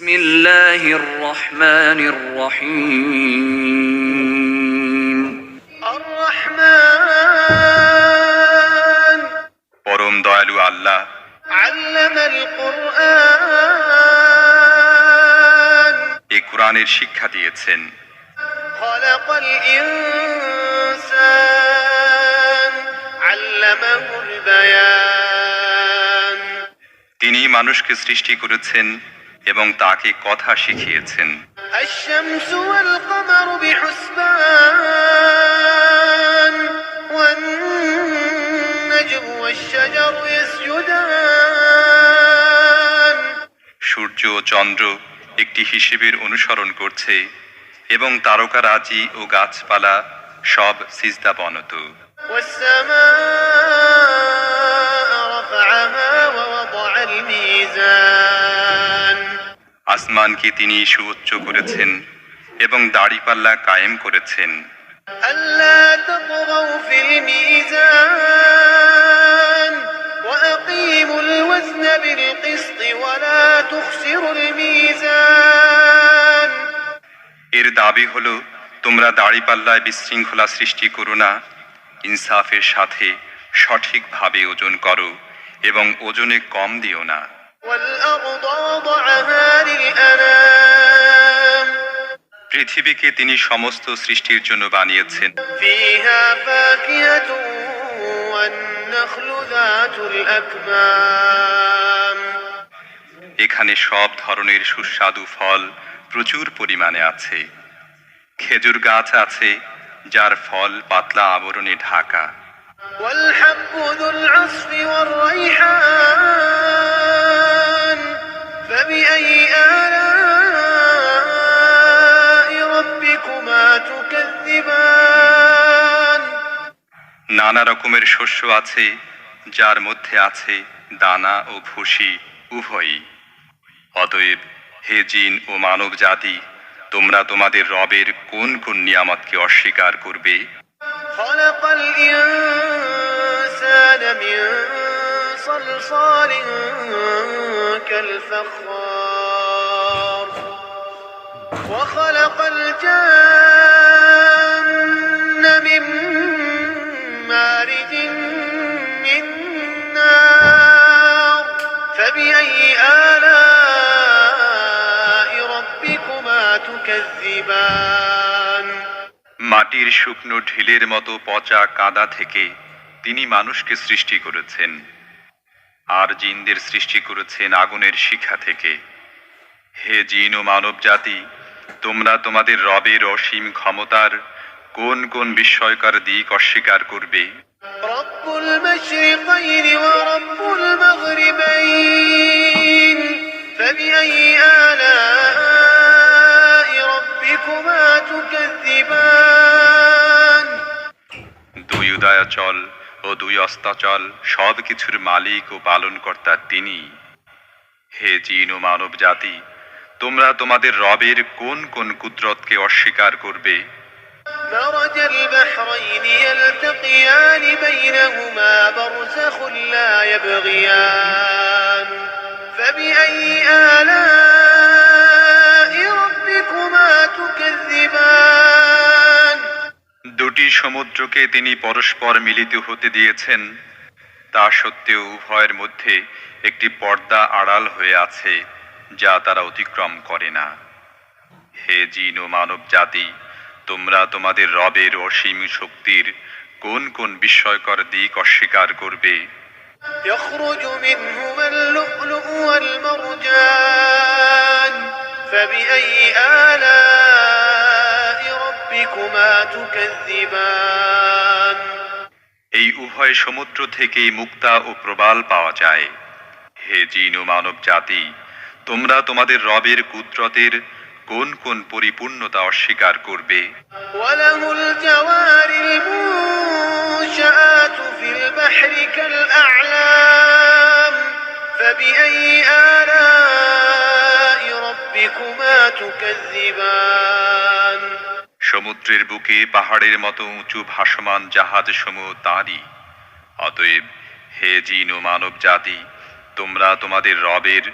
বিসমিল্লাহির রহমানির রহিম। আর রহমান, পরম দয়ালু আল্লাহ আল্লামাল কুরআন, এই কোরআনের শিক্ষা দিয়েছেন। খলাকাল ইনসান, আল্লামাহুল বায়ান। তিনি মানুষকে সৃষ্টি করেছেন এবং তাকে কথা শিখিয়েছেন। আশ-শামসু ওয়াল কমারু বিহুসবান, ওয়ান-নাজমু ওয়াশ-শাজারু ইয়াসজুদান। সূর্য ও চন্দ্র একটি হিসেবের অনুসরণ করছে এবং তারকারাজি ও গাছপালা সব সিজদাবনত। ওয়াস-সামাআ রাফআহা ওয়া ওয়াদাআল মিজান। আসমানকে তিনি সুউচ্চ করেছেন এবং দাড়িপাল্লা কায়েম করেছেন। আল্লা তাতগাউ ফিল মিজান ওয়া আকিমুল ওয়াজনা বিল কিসতি ওয়া লা তুখসিরুল মিজান। এর দাবি হলো, তোমরা দাড়িপাল্লায় বিশৃঙ্খলা সৃষ্টি করো না, ইনসাফের সাথে সঠিকভাবে ওজন করো এবং ওজনে কম দিও না। والأرض وضعها للأنام পৃথিবীকে তিনি সমস্ত সৃষ্টির জন্য বানিয়েছেন। فيها فاكهة والنخل ذات الأكمام এখানে সব ধরনের সুস্বাদু ফল প্রচুর পরিমাণে আছে। খেজুর গাছ আছে যার ফল পাতলা আবরণে ঢাকা। والحب ذو العصف والريحان فبأي آلاء ربكما تكذبان নানা রকমের শস্য আছে যার মধ্যে আছে দানা ও ভুসি উভয়ই। অতএব হে জিন ও মানব জাতি, তোমরা তোমাদের রবের কোন কোন নিয়ামতকে অস্বীকার করবে? خلق الإنسان من صلصال كالفخار وخلق الجن من مارج من نار فبأي آلاء ربكما تكذبان মাটির শুকনো ঢিলের মতো পচা কাদা থেকে তিনি মানুষকে সৃষ্টি করেছেন, আর জিনদের সৃষ্টি করেছেন আগুনের শিখা থেকে। হে জিন ও মানব জাতি, তোমরা তোমাদের রবের অসীম ক্ষমতার কোন কোন বিস্ময়কর দিক অস্বীকার করবে? رب المشرقين ورب المغربين فبأي آلاء ربكما تكذبان দুই উদয়াচল ও দুই অস্তাচল সব কিছুর মালিক ও পালনকর্তা তিনি। হে জিন ও মানব জাতি, তোমরা তোমাদের রবের কোন কোন কুদরতকে অস্বীকার করবে? مرج البحرين يلتقيان بينهما برزخ لا يبغيان فبأي آلاء ربكما تكذبان দুটি সমুদ্রকে তিনি পরস্পর মিলিত হতে দিয়েছেন, তা সত্ত্বেও উভয়ের মধ্যে একটি পর্দা আড়াল হয়ে আছে যা তারা অতিক্রম করে না। হে জিন ও মানব জাতি, তোমরা তোমাদের রবের অসীম শক্তির কোন কোন বিস্ময়কর দিক অস্বীকার করবে? يخرج منهما اللؤلؤ والمرجان فبأي آلاء ربكما تكذبان এই উভয় সমুদ্র থেকে মুক্তা ও প্রবাল পাওয়া যায়। হে জিন ও মানব জাতি, তোমরা তোমাদের রবের কুদরতের কোন কোন পরিপূর্ণতা অস্বীকার করবে? وله الجوار المنشآت في البحر كالأعلام فبأي آلاء ربكما تكذبان সমুদ্রের বুকে পাহাড়ের মতো উঁচু ভাসমান জাহাজ সমূহ তাঁরই। অতএব হে জিন ও মানব জাতি, তোমরা তোমাদের রবের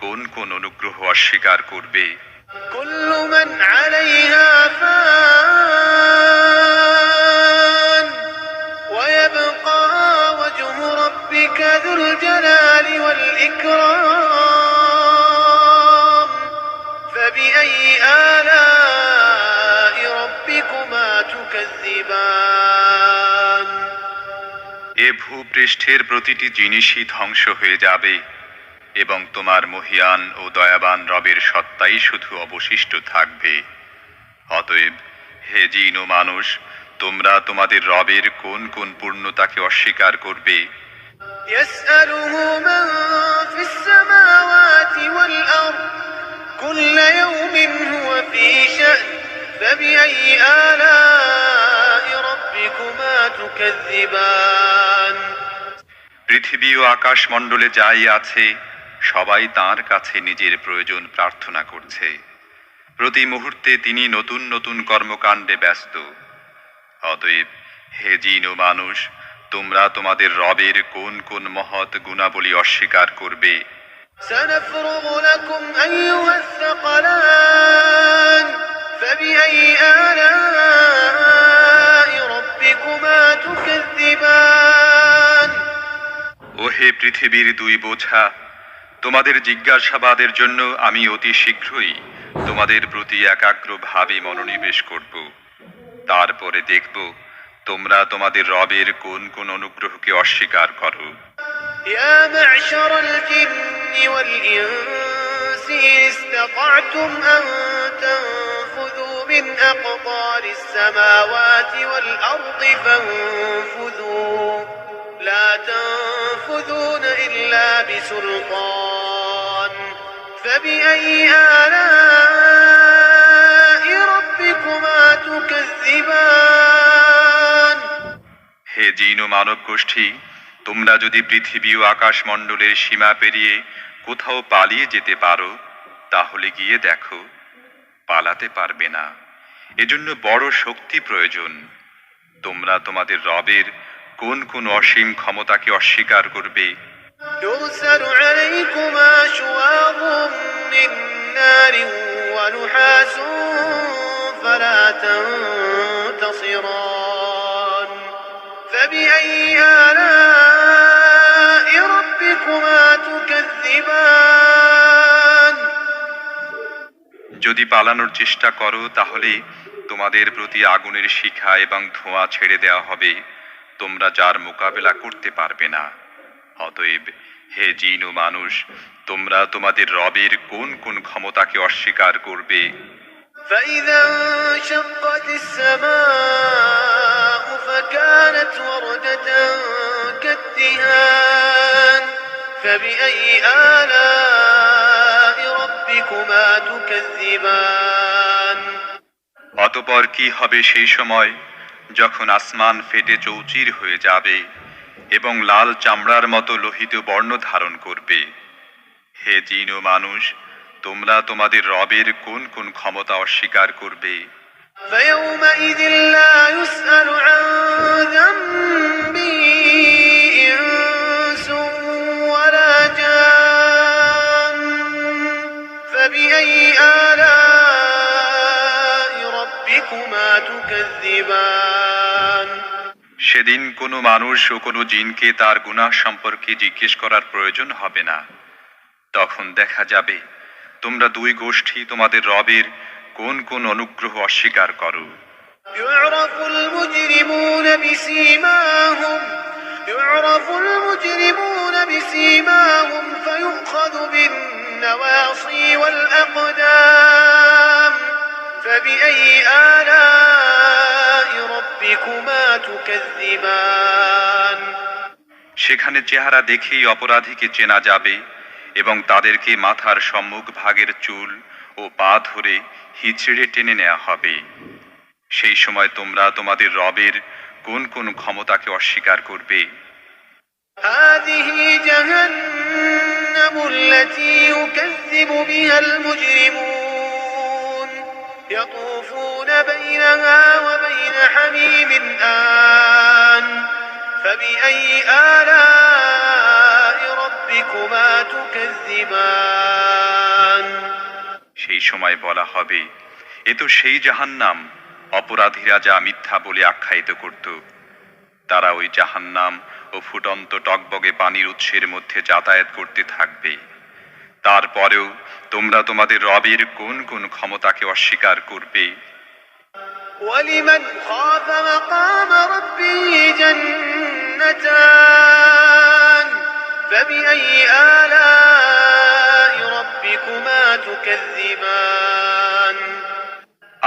কোন কোন অনুগ্রহ অস্বীকার করবে? كل من عليها فان ويبقى وجه ربك ذو الجلال والإكرام فبأي آلاء ربكما تكذبان এ ভূপৃষ্ঠের প্রতিটি জিনিসই ধ্বংস হয়ে যাবে এবং তোমার মহিয়ান ও দয়াবান রবের সত্তাই শুধু অবশিষ্ট থাকবে। অতএব হে জিন ও মানুষ, তোমরা তোমাদের রবের কোন কোন পূর্ণতাকে অস্বীকার করবে? يسأله من في السماوات والأرض كل يوم هو في شأن فبأي آلاء ربكما تكذبان পৃথিবী ও আকাশ মণ্ডলে যাই আছে সবাই তাঁর কাছে নিজের প্রয়োজন প্রার্থনা করছে। প্রতি মুহূর্তে তিনি নতুন নতুন কর্মকাণ্ডে ব্যস্ত। অতএব হে জিন ও মানুষ, তোমরা তোমাদের রবের কোন কোন মহৎ গুণাবলী অস্বীকার করবে? سنفرغ لكم أيها الثقلان فبأي آلاء ربكما تكذبان ও হে পৃথিবীর দুই বোঝা, তোমাদের জিজ্ঞাসাবাদের জন্য আমি অতি শীঘ্রই তোমাদের প্রতি একাগ্রভাবে মনোনিবেশ করব। তারপরে দেখব তোমরা তোমাদের রবের কোন কোন অনুগ্রহকে অস্বীকার করো। يا معشر الجن والإنس إن استطعتم أن تنفذوا من أقطار السماوات والأرض فانفذوا لا تنفذون إلا بسلطان فبأي آلاء ربكما تكذبان হে জিন ও মানব গোষ্ঠী, তোমরা যদি পৃথিবী ও আকাশমণ্ডলের সীমা পেরিয়ে কোথাও পালিয়ে যেতে পারো তাহলে গিয়ে দেখো, পালাতে পারবে না। এজন্য বড় শক্তি প্রয়োজন। তোমরা তোমাদের রবের কোন কোন অসীম ক্ষমতাকে অস্বীকার করবে? يرسل عليكما شواظ من نار ونحاس فلا تنتصران فبأي آلاء ربكما تكذبان যদি পালানোর চেষ্টা করো তাহলে তোমাদের প্রতি আগুনের শিখা এবং ধোঁয়া ছেড়ে দেওয়া হবে, তোমরা যার মোকাবেলা করতে পারবে না। অতএব হে জিন ও মানুষ, তোমরা তোমাদের রবের কোন কোন ক্ষমতাকে অস্বীকার করবে? فإذا انشقت السماء فكانت وردة كالدهان فبأي آلاء ربكما تكذبان অতঃপর কি হবে সেই সময় যখন আসমান ফেটে চৌচির হয়ে যাবে এবং লাল চামড়ার মতো লোহিত বর্ণ ধারণ করবে? হে জিন ও মানুষ, তোমরা তোমাদের রবের কোন কোন ক্ষমতা অস্বীকার করবে? فيومئذ لا يسأل عن ذنبه إنس ولا جان فبأي آلاء ربكما تكذبان সেদিন কোনো মানুষ ও কোনো জিনকে তার গুনাহ সম্পর্কে জিজ্ঞেস করার প্রয়োজন হবে না। তখন দেখা যাবে তোমরা দুই গোষ্ঠী তোমাদের রবের কোন কোন অনুগ্রহ অস্বীকার করো। يعرف المجرمون بسيماهم فيؤخذ بالنواصي والأقدام فبأي آلاء ربكما تكذبان সেখানে চেহারা দেখেই অপরাধীকে চেনা যাবে এবং তাদেরকে মাথার সম্মুখ ভাগের চুল ও পা ধরে হিচড়ে টেনে নেওয়া হবে। সেই সময় তোমরা তোমাদের রবের কোন কোন ক্ষমতাকে অস্বীকার করবে? هذه جهنم التي يكذب بها المجرمون يطوفون بينها وبين حميم آن فبأي آلاء ربكما ربكما تكذبان সেই সময় বলা হবে, এ তো সেই জাহান্নাম অপরাধীরা যা মিথ্যা বলে আখ্যায়িত করত। তারা ওই জাহান্নাম ও ফুটন্ত টকবগে পানির উৎসের মধ্যে যাতায়াত করতে থাকবে। তারপরেও তোমরা তোমাদের রবের কোন কোন ক্ষমতাকে অস্বীকার করবে? ولمن خاف مقام ربه جنتان فبأي آلاء ربكما تكذبان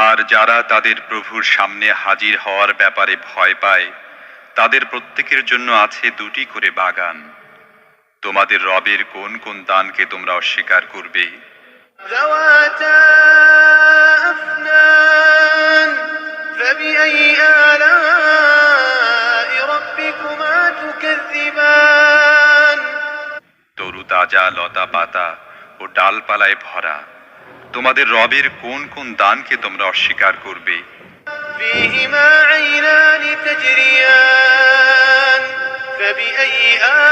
আর যারা তাদের প্রভুর সামনে হাজির হওয়ার ব্যাপারে ভয় পায়, তাদের প্রত্যেকের জন্য আছে দুটি করে বাগান। তোমাদের রবের কোন কোন দানকে তোমরা অস্বীকার করবে? ذواتا أفنان فبأي آلاء ربكما تكذبان তরু তাজা লতা পাতা ও ডালপালায় ভরা তোমাদের রবের কোন কোন দানকে তোমরা অস্বীকার করবে? فيهما عينان تجريان فبأي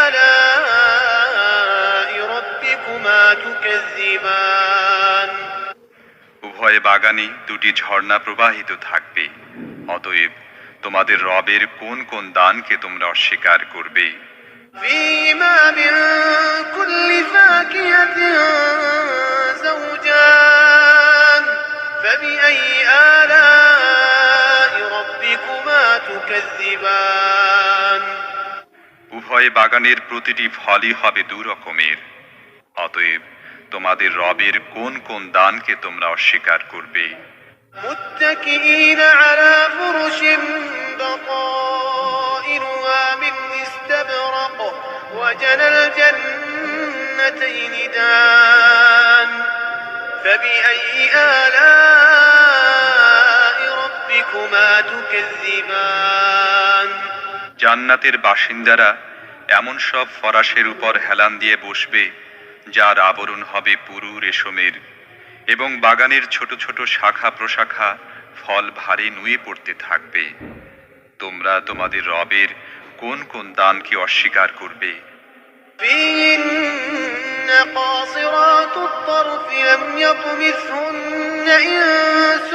آلاء ربكما تكذبان উভয় বাগানে দুটি ঝর্ণা প্রবাহিত থাকবে। অতএব তোমাদের রবের কোন কোন দানকে তোমরা অস্বীকার করবে? فيهما من كل فاكهة زوجان فبأي آلاء ربكما تكذبان উভয় বাগানের প্রতিটি ফলই হবে দু রকমের। অতএব তোমাদের রবের কোন কোন দানকে তোমরা অস্বীকার করবে? متكئين على فرش بطائنها من استبرق وجنى الجنتين دان فبأي آلاء ربكما تكذبان জান্নাতের বাসিন্দারা এমন সব ফরাশের উপর হেলান দিয়ে বসবে যার আবরণ হবে পুরু রেশমের, এবং বাগানের ছোট ছোট শাখা প্রশাখা ফল ভারে নুয়ে পড়তে থাকবে। তোমরা তোমাদের রবের কোন কোন দানকে অস্বীকার করবে? فيهن قاصرات الطرف لم يطمثهن إنس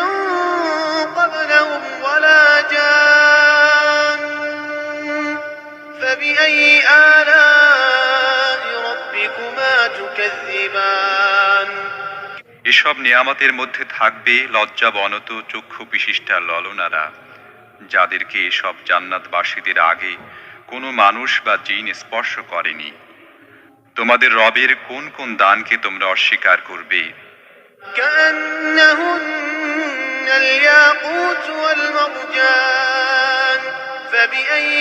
قبلهم ولا جان فبأي آلاء ربكما تكذبان এসব নিয়ামতের মধ্যে থাকবে লজ্জাবনত চক্ষু বিশিষ্টা ললনারা, যাদেরকে এসব জান্নাতবাসীদের আগে কোনো মানুষ বা জিন স্পর্শ করেনি। তোমাদের রবের কোন কোন দানকে তোমরা অস্বীকার করবে? كأنهن الياقوت والمرجان فبأي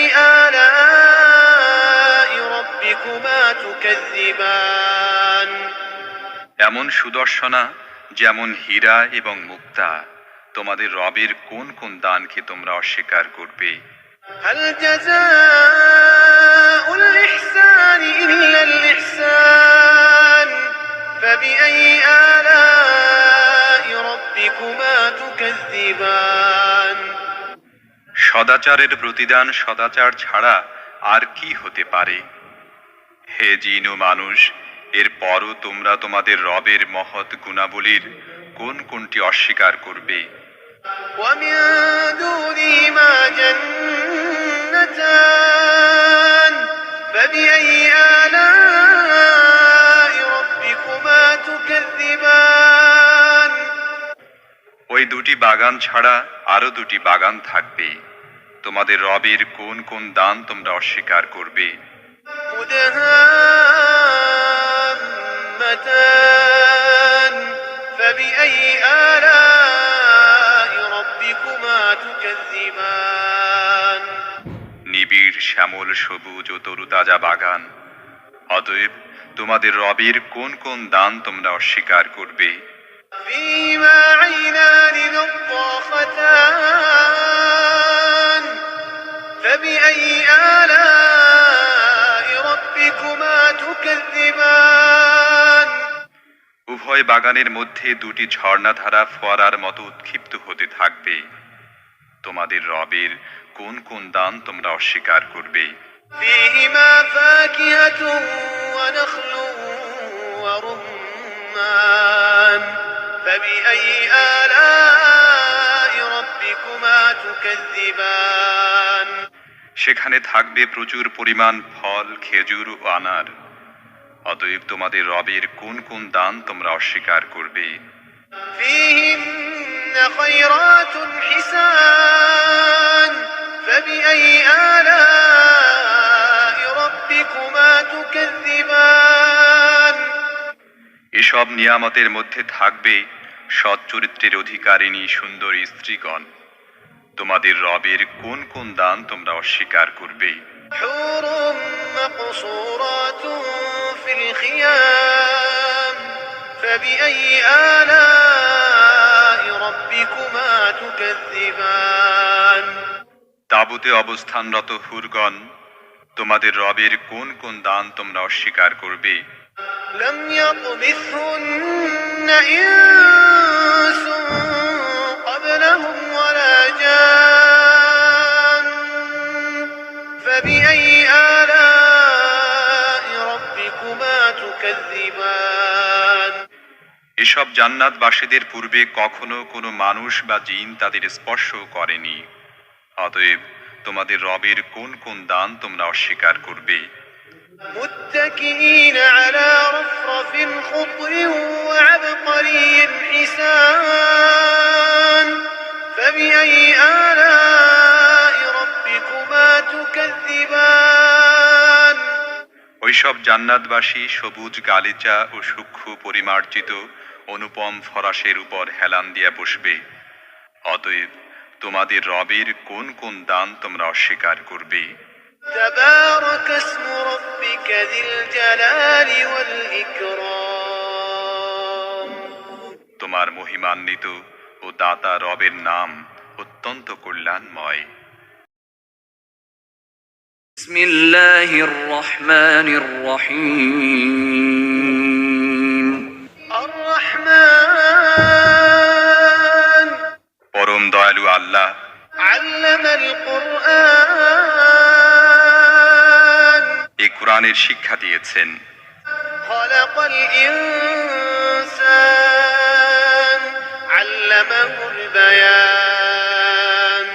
آلاء ربكما تكذبان এমন সুদর্শনা যেমন হীরা এবং মুক্তা, তোমাদের রবের কোন কোন দানকে তোমরা অস্বীকার করবে? هل جزاء الإحسان إلا الإحسان فبأي آلاء ربكما تكذبان সদাচারের প্রতিদান সদাচার ছাড়া আর কি হতে পারে? হে জিন ও মানুষ, এরপরও তোমরা তোমাদের রবের মহৎ গুণাবলীর কোন কোনটি অস্বীকার করবে? ومن دونهما جنتان فبأي آلاء ربكما تكذبان ওই দুটি বাগান ছাড়া আরো দুটি বাগান থাকবে। তোমাদের রবের কোন কোন দান তোমরা অস্বীকার করবে? مدهامتان فبأي آلاء ربكما تكذبان নিবিড় শ্যামল সবুজ ও তরুতাজা বাগান। অতএব তোমাদের রবের কোন কোন দান তোমরা অস্বীকার করবে? فيهما عينان نضاختان فبأي آلاء ربكما تكذبان উভয় বাগানের মধ্যে দুটি ঝর্ণাধারা ফোয়ারার মতো উৎক্ষিপ্ত হতে থাকবে। তোমাদের রবের কোন কোন দান তোমরা অস্বীকার করবে? فيهما فاكهة ونخل ورمان فبأي آلاء ربكما تكذبان সেখানে থাকবে প্রচুর পরিমাণ ফল, খেজুর ও আনার। অতএব তোমাদের রবের কোন কোন দান তোমরা অস্বীকার করবে? فيهن خيرات حسان فبأي آلاء ربكما تكذبان এসব নিয়ামতের মধ্যে থাকবে সৎ চরিত্রের অধিকারিণী সুন্দরী স্ত্রীগণ। তোমাদের রবের কোন কোন দান তোমরা অস্বীকার করবে? حور مقصورات في الخيام فبأي آلاء ربكما تكذبان তাঁবুতে অবস্থানরত হুরগণ, তোমাদের রবের কোন কোন দান তোমরা অস্বীকার করবে? لم يطمثهن إنس قبلهم ولا جان فبأي آلاء ربكما تكذبان এসব জান্নাতবাসীদের পূর্বে কখনো কোনো মানুষ বা জিন তাদের স্পর্শ করেনি। অতএব তোমাদের রবের কোন কোন দান তোমরা অস্বীকার করবে? متكئين على رفرف خضر وعبقري حسان فبأي آلاء ربكما تكذبان ওইসব জান্নাতবাসী সবুজ গালিচা ও সূক্ষ্ম পরিমার্জিত অনুপম ফরাসের উপর হেলান দিয়া বসবে। অতএব তোমাদের রবের কোন কোন দান তোমরা অস্বীকার করবে? تبارك اسم ربك ذي الجلال والإكرام তোমার মহিমান্বিত ও দাতা রবের নাম অত্যন্ত কল্যাণময়। بسم الله الرحمن الرحيم الرحمن পরম দয়ালু আল্লাহ علم القرآن এই কোরআনের শিক্ষা দিয়েছেন। خلق الإنسان علمه البيان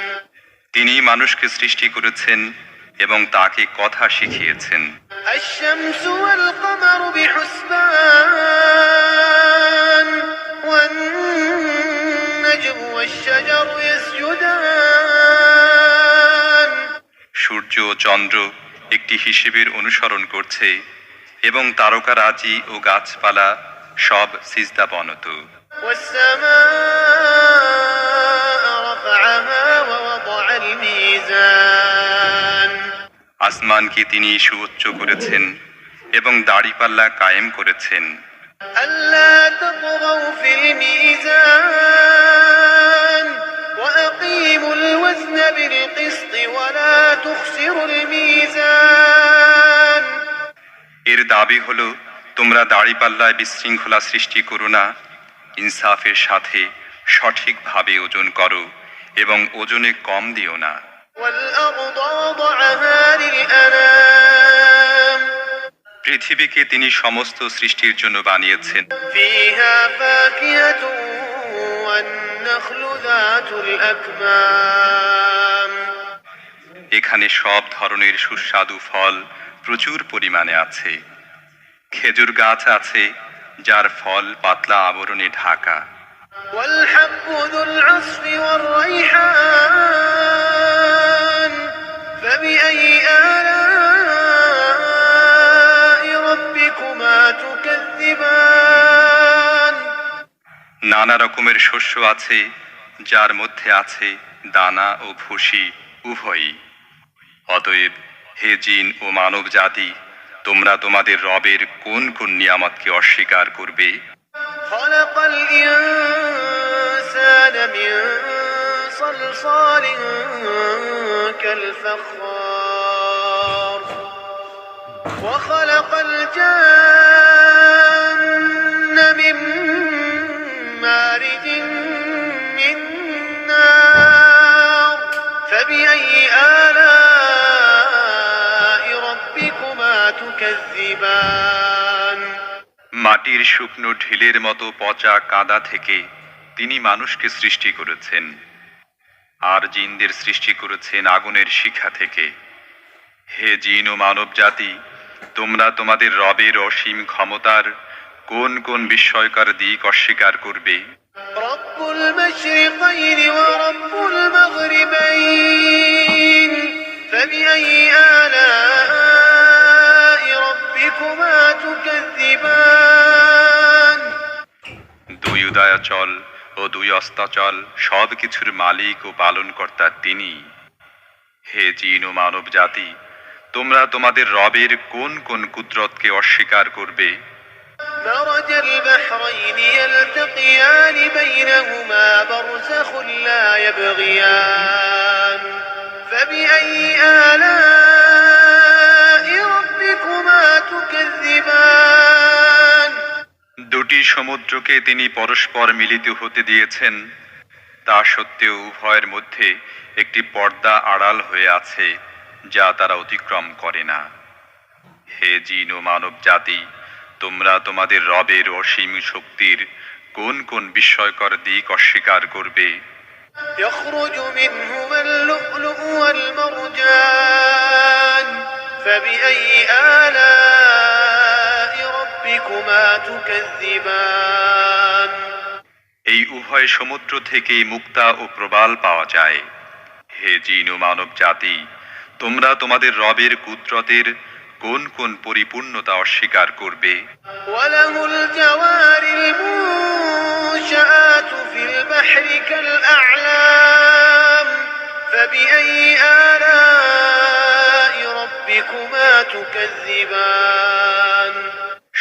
তিনি মানুষকে সৃষ্টি করেছেন এবং তাকে কথা শিখিয়েছেন। الشمس والقمر بحسبان والنجم والشجر يسجدان সূর্য ও চন্দ্র একটি হিসেবের অনুসরণ করছে এবং তারকারাজি ও গাছপালা সব সিজদাবনত। والسماء رفعها ووضع الميزان আসমানকে তিনি সুউচ্চ করেছেন এবং দাড়িপাল্লা কায়েম করেছেন। ألا تطغوا في الميزان وأقيموا الوزن بالقسط ولا تخسروا الميزان এর দাবি হলো, তোমরা দাড়িপাল্লায় বিশৃঙ্খলা সৃষ্টি করো না, ইনসাফের সাথে সঠিকভাবে ওজন করো এবং ওজনে কম দিও না। والأرض وضعها للأنام পৃথিবীকে তিনি সমস্ত সৃষ্টির জন্য বানিয়েছেন। فيها فاكهة والنخل ذات الأكمام এখানে সব ধরনের সুস্বাদু ফল প্রচুর পরিমাণে আছে। খেজুর গাছ আছে যার ফল পাতলা আবরণে ঢাকা। والحب ذو العصف والريحان فبأي آلاء ربكما تكذبان নানা রকমের শস্য আছে যার মধ্যে আছে দানা ও ভুসি উভয়ই। অতএব হে জিন ও মানব জাতি, তোমরা তোমাদের রবের কোন কোন নিয়ামতকে অস্বীকার করবে? خلق الإنسان من صلصال كالفخار وخلق الجن من مارج من نار فبأي آلاء ربكما تكذبان মাটির শুকনো ঢিলের মতো পচা কাদা থেকে তিনি মানুষকে সৃষ্টি করেছেন, আর জিনদের সৃষ্টি করেছেন আগুনের শিখা থেকে। হে জিন ও মানব জাতি, তোমরা তোমাদের রবের অসীম ক্ষমতার কোন কোন বিস্ময়কর দিক অস্বীকার করবে? رب المشرقين ورب المغربين فبأي آلاء ربكما تكذبان দুই উদয়াচল ও দুই অস্তাচল সব কিছুর মালিক ও পালনকর্তা তিনি। হে জিন ও মানব জাতি, তোমরা তোমাদের রবের কোন কোন কুদরতকে অস্বীকার করবে? مرج البحرين يلتقيان بينهما برزخ لا يبغيان فبأي آلاء ربكما تكذبان দুটি সমুদ্রকে তিনি পরস্পর মিলিত হতে দিয়েছেন, তা সত্ত্বেও উভয়ের মধ্যে একটি পর্দা আড়াল হয়ে আছে, যা তারা অতিক্রম করে না। হে জিন ও মানব জাতি, তোমরা তোমাদের রবের অসীম শক্তির কোন কোন বিস্ময়কর দিক অস্বীকার করবে? يخرج منهما اللؤلؤ والمرجان فبأي آلاء ربكما تكذبان এই উভয় সমুদ্র থেকেই মুক্তা ও প্রবাল পাওয়া যায়। হে জিন ও মানব জাতি, তোমরা তোমাদের রবের কুদরতের কোন কোন পরিপূর্ণতা অস্বীকার করবে? وله الجوار المنشآت في البحر كالأعلام فبأي آلاء ربكما تكذبان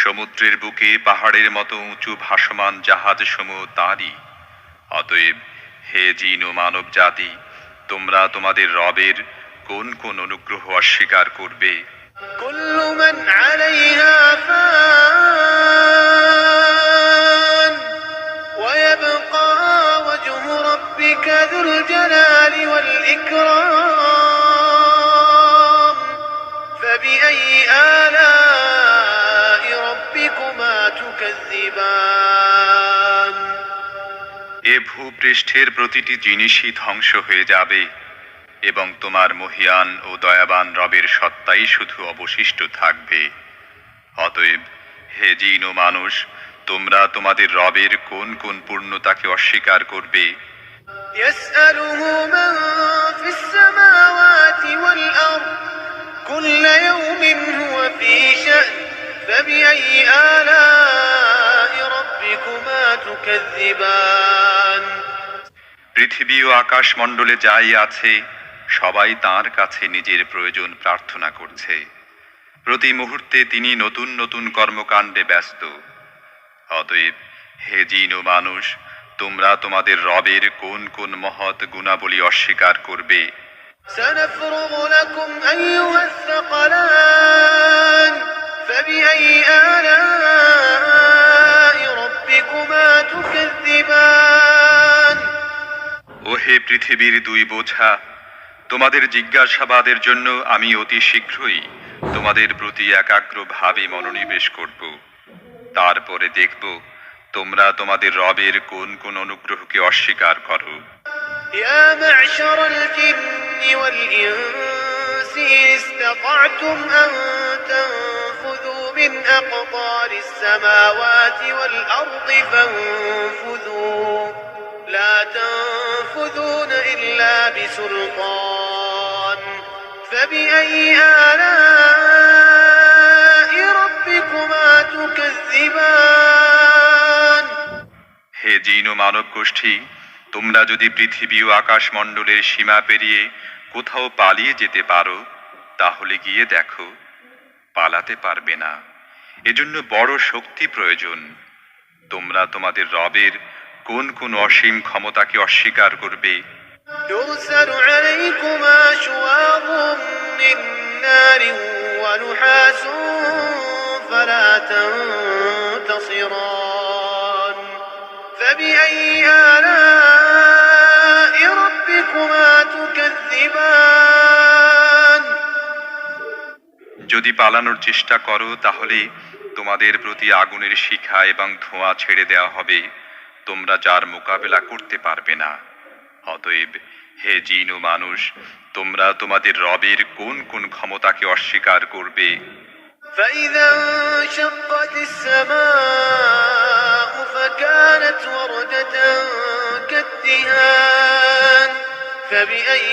সমুদ্রের বুকে পাহাড়ের মতো উঁচু ভাসমান জাহাজ সমূহ তাঁরই। অতএব হে জিন ও মানব জাতি, তোমরা তোমাদের রবের কোন কোন অনুগ্রহ অস্বীকার করবে? كل من عليها فان ويبقى وجه ربك ذو الجلال والإكرام فبأي آلاء ربكما تكذبان এ ভূপৃষ্ঠের প্রতিটি জিনিসই ধ্বংস হয়ে যাবে এবং তোমার মহিয়ান ও দয়াবান রবের সত্তাই শুধু অবশিষ্ট থাকবে। অতএব হে জিন ও মানুষ, তোমরা তোমাদের রবের কোন কোন পূর্ণতাকে অস্বীকার করবে? يسأله من في السماوات والأرض كل يوم هو في شأن فبأي آلاء ربكما تكذبان পৃথিবী ও আকাশ মণ্ডলে যাই আছে, সবাই তাঁর কাছে নিজের প্রয়োজন প্রার্থনা করছে। প্রতি মুহূর্তে তিনি নতুন নতুন কর্মকাণ্ডে ব্যস্ত। অতএব হে জিন ও মানুষ, তোমরা তোমাদের রবের কোন কোন মহৎ গুণাবলী অস্বীকার করবে? سنفرغ لكم أيها الثقلان فبأي آلاء ربكما تكذبان ও হে পৃথিবীর দুই বোঝা, তোমাদের জিজ্ঞাসাবাদের জন্য আমি অতি শীঘ্রই তোমাদের প্রতি একাগ্রভাবে মনোনিবেশ করব। তারপরে দেখব তোমরা তোমাদের রবের কোন কোন অনুগ্রহকে অস্বীকার করো। يا معشر الجن والإنس إن استطعتم أن تنفذوا من أقطار السماوات والأرض فانفذوا لا تنفذون إلا بسلطان فبأي آلاء ربكما تكذبان হে জিন ও মানব গোষ্ঠী, তোমরা যদি পৃথিবী ও আকাশমণ্ডলের সীমা পেরিয়ে কোথাও পালিয়ে যেতে পারো, তাহলে গিয়ে দেখো, পালাতে পারবে না। এজন্য বড় শক্তি প্রয়োজন। তোমরা তোমাদের রবের কোন কোন অসীম ক্ষমতাকে অস্বীকার করবে? يرسل عليكما شواظ من نار ونحاس فلا تنتصران فبأي آلاء ربكما تكذبان যদি পালানোর চেষ্টা করো, তাহলে তোমাদের প্রতি আগুনের শিখা এবং ধোঁয়া ছেড়ে দেওয়া হবে, তোমরা যার মোকাবেলা করতে পারবে না। অতএব হে জিন ও মানুষ, তোমরা তোমাদের রবের কোন কোন ক্ষমতাকে অস্বীকার করবে? فإذا انشقت السماء فكانت وردة كالدهان فبأي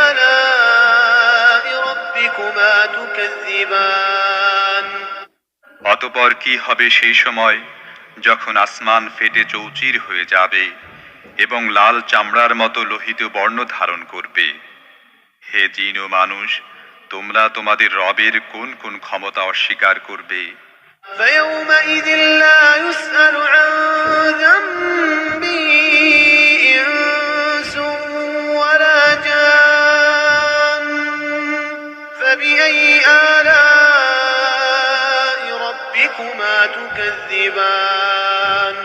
آلاء ربكما تكذبان অতঃপর কি হবে সেই সময় যখন আসমান ফেটে চৌচির হয়ে যাবে এবং লাল চামড়ার মতো লোহিত বর্ণ ধারণ করবে? হে জিন ও মানুষ, তোমরা তোমাদের রবের কোন কোন ক্ষমতা অস্বীকার করবে? فيومئذ لا يسأل عن ذنبه إنس ولا جان فبأي آلاء ربكما تكذبان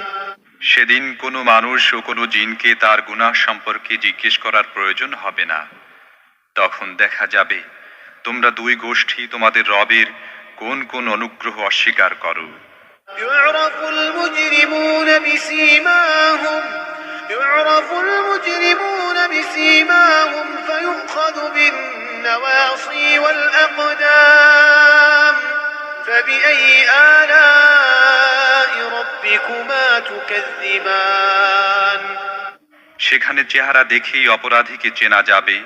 সেদিন কোনো মানুষ ও কোনো জিনকে তার গুনাহ সম্পর্কে জিজ্ঞেস করার প্রয়োজন হবে না। তখন দেখা যাবে তোমরা দুই গোষ্ঠী তোমাদের রবের কোন কোন অনুগ্রহ অস্বীকার করো। يعرف المجرمون بسيماهم فيؤخذ بالنواصي والأقدام فبأي آلاء ربكما تكذبان সেখানে চেহারা দেখেই অপরাধীকে চেনা যাবে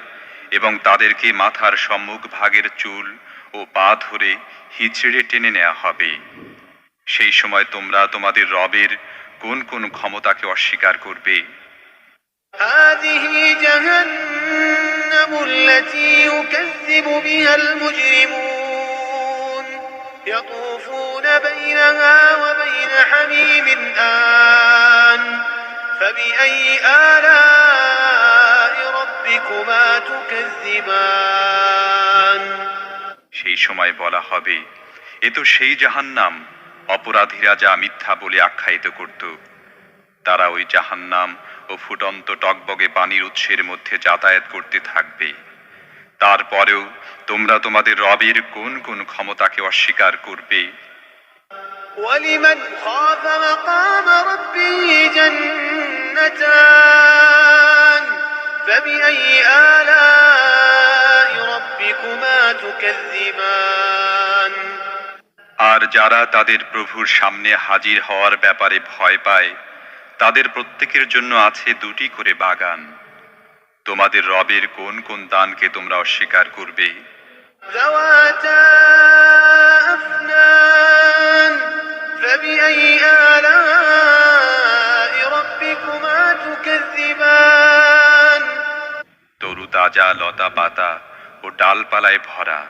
এবং তাদেরকে মাথার সম্মুখ ভাগের চুল ও পা ধরে হিচড়ে টেনে নেওয়া হবে। সেই সময় তোমরা তোমাদের রবের কোন কোন ক্ষমতাকে অস্বীকার করবে? هذه جهنم التي يكذب بها المجرمون يطوفون بينها وبين حميم آن فبأي آلاء ربكما تكذبان সেই সময় বলা হবে, এ তো সেই জাহান্নাম অপরাধীরা যা মিথ্যা বলে আখ্যায়িত করত। তারা ওই জাহান্নাম ও ফুটন্ত টকবগে পানির উৎসের মধ্যে যাতায়াত করতে থাকবে। তারপরেও তোমরা তোমাদের রবের কোন কোন ক্ষমতাকে অস্বীকার করবে? ولمن خاف مقام ربه جنتان فبأي آلاء ربكما تكذبان আর যারা তাদের প্রভুর সামনে হাজির হওয়ার ব্যাপারে ভয় পায়, তাদের প্রত্যেকের জন্য আছে দুটি করে বাগান। তোমাদের রবের কোন কোন দানকে তোমরা অস্বীকার করবে? ذواتا أفنان فبأي آلاء ربكما تكذبان তরু তাজা লতা পাতা ও ডালপালায় ভরা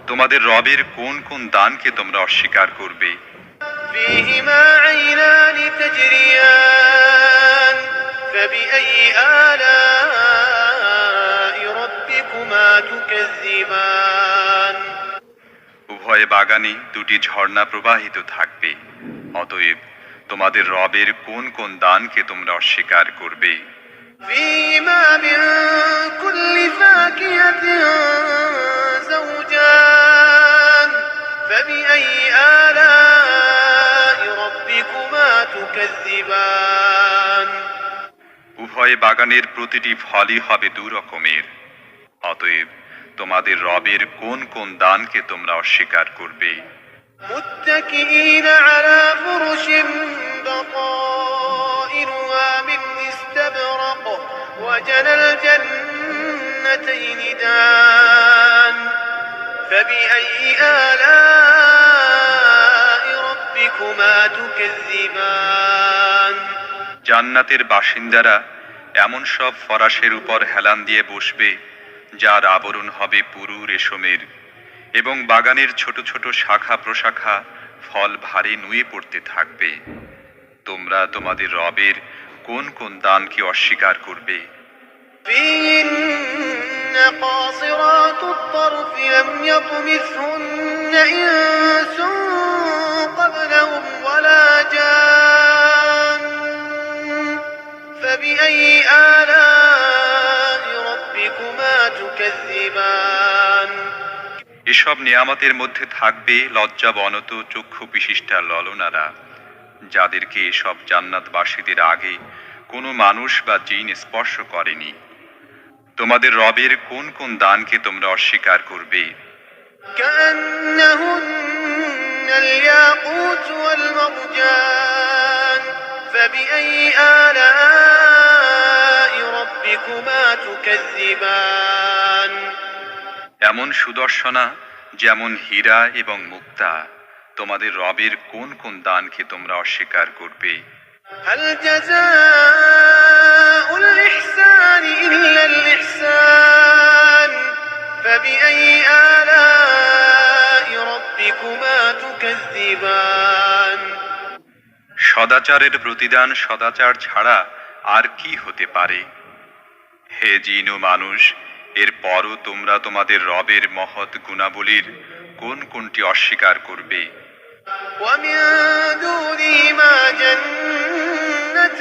তোমাদের রবের কোন কোন দানকে তোমরা অস্বীকার করবে? فيهما عينان تجريان فبأي آلاء ربكما تكذبان উভয় বাগানে দুটি ঝর্ণা প্রবাহিত থাকবে। অতএব তোমাদের রবের কোন কোন দানকে তোমরা অস্বীকার করবে? فيهما من كل فاكهة زوجان فبأي آلاء ربكما تكذبان উভয় বাগানের প্রতিটি ফলই হবে দু রকমের। অতএব তোমাদের রবের কোন কোন দানকে তোমরা অস্বীকার করবে? متكئين على فرش بطائنها من استبرق وجنى الجنتين دان فبأي آلاء ربكما تكذبان জান্নাতের বাসিন্দারা এমন সব ফরাশের উপর হেলান দিয়ে বসবে যার আবরণ হবে পুরু রেশমের, এবং বাগানের ছোট ছোট শাখা প্রশাখা ফল ভারে নুয়ে পড়তে থাকবে। তোমরা তোমাদের রবের কোন কোন দানকে অস্বীকার করবে? فيهن قاصرات الطرف لم يطمثهن إنس قبلهم ولا جان فبأي آلاء ربكما تكذبان এসব নিয়ামতের মধ্যে থাকবে লজ্জাবনত চক্ষু বিশিষ্টা ললনারা, যাদেরকে এসব জান্নাতবাসীদের আগে কোনো মানুষ বা জিন স্পর্শ করেনি। তোমাদের রবের কোন কোন দানকে তোমরা অস্বীকার করবে? كأنهن الياقوت والمرجان فبأي آلاء ربكما تكذبان এমন সুদর্শনা যেমন হীরা এবং মুক্তা, তোমাদের রবের কোন কোন দানকে তোমরা অস্বীকার করবে? هل جزاء الإحسان إلا الإحسان فبأي آلاء ربكما تكذبان সদাচারের প্রতিদান সদাচার ছাড়া আর কি হতে পারে? হে জিন ও মানুষ, এরপরও তোমরা তোমাদের রবের মহৎ গুণাবলীর কোন কোনটি অস্বীকার করবে? ومن دونهما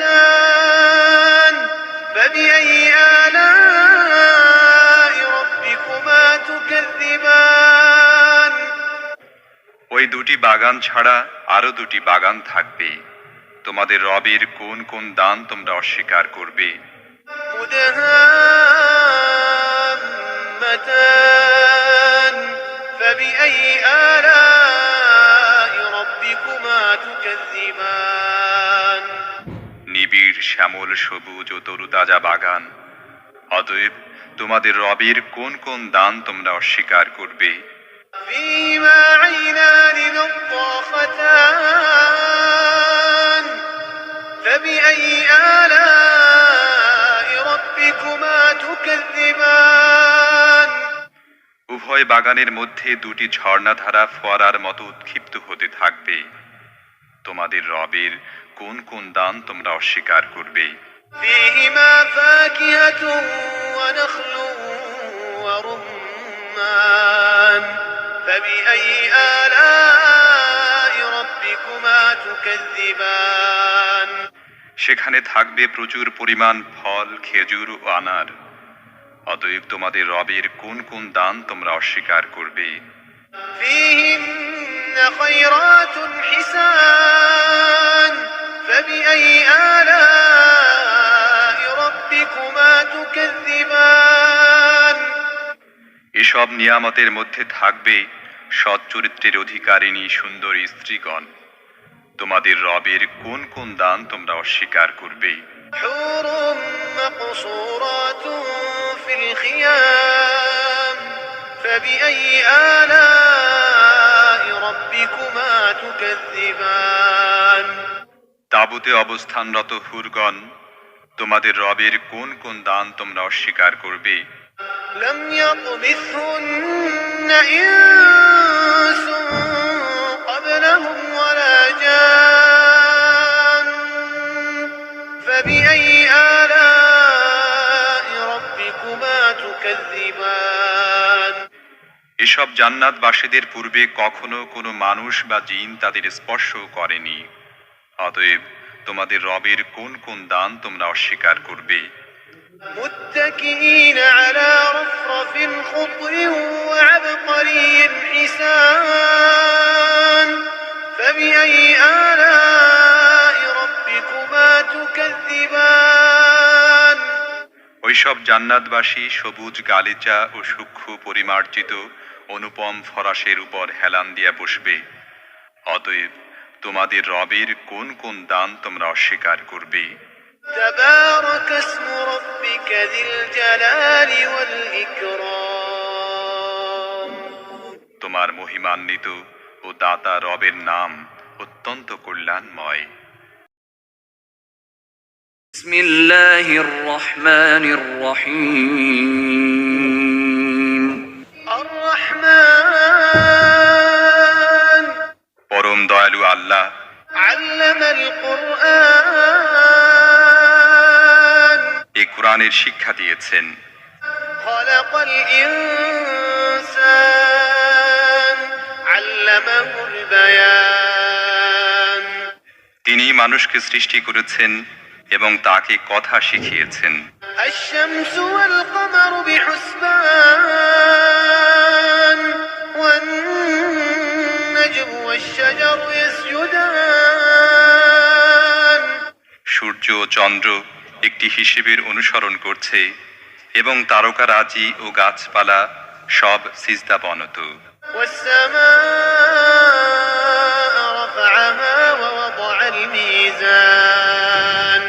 جنتان فبأي آلاء ربكما تكذبان ওই দুটি বাগান ছাড়া আরো দুটি বাগান থাকবে, তোমাদের রবের কোন কোন দান তোমরা অস্বীকার করবে? مدهامتان فبأي آلاء ربكما تكذبان নিবিড় শ্যামল সবুজ ও তরুতাজা বাগান, অতএব তোমাদের রবের কোন কোন দান তোমরা অস্বীকার করবে? فيهما عينان نضاختان فبأي آلاء ربكما تكذبان উভয় বাগানের মধ্যে দুটি ঝর্ণাধারা ফোয়ারার মতো উৎক্ষিপ্ত হতে থাকবে, তোমাদের রবের কোন কোন দান তোমরা অস্বীকার করবে? فيهما فاكهة ونخل ورمان فبأي آلاء ربكما تكذبان সেখানে থাকবে প্রচুর পরিমাণ ফল, খেজুর ও আনার, অতএব তোমাদের রবের কোন কোন দান তোমরা অস্বীকার করবে? فيهن خيرات حسان فبأي آلاء ربكما تكذبان এসব নিয়ামতের মধ্যে থাকবে সৎ চরিত্রের অধিকারিণী সুন্দর স্ত্রীগণ, তোমাদের রবের কোন কোন দান তোমরা অস্বীকার করবে? حور مقصورات في الخيام فبأي آلاء ربكما تكذبان তাঁবুতে অবস্থানরত হুরগণ, তোমাদের রবের কোন কোন দান তোমরা অস্বীকার করবে? لم يطمثهن إنس قبلهم ولا جان فبأي آلاء ربكما تكذبان এসব জান্নাতবাসীদের পূর্বে কখনো কোনো মানুষ বা জিন তাদের স্পর্শ করেনি, অতএব তোমাদের রবের কোন কোন দান তোমরা অস্বীকার করবে? متكئين على رفرف خضر وعبقري حسان فبأي آلاء ربكما تكذبان ওইসব জান্নাতবাসী সবুজ গালিচা ও সূক্ষ্ম পরিমার্জিত অনুপম ফরাসের উপর হেলান দিয়া বসবে, অতএব তোমাদের রবের কোন কোন দান তোমরা অস্বীকার করবে? تبارك اسم ربك ذي الجلال والإكرام তোমার মহিমান্বিত ও দাতা রবের নাম অত্যন্ত কল্যাণময়। بسم الله الرحمن الرحيم الرحمن পরম দয়ালু আল্লাহ علم القرآن এই কোরআনের শিক্ষা দিয়েছেন। خلق الإنسان علمه البيان তিনি মানুষকে সৃষ্টি করেছেন এবং তাকে কথা শিখিয়েছেন। الشمس والقمر بحسبان والنجم والشجر يسجدان সূর্য ও চন্দ্র একটি হিসেবের অনুসরণ করছে এবং তারকারাজি ও গাছপালা সব সিজদাবনত। والسماء رفعها ووضع الميزان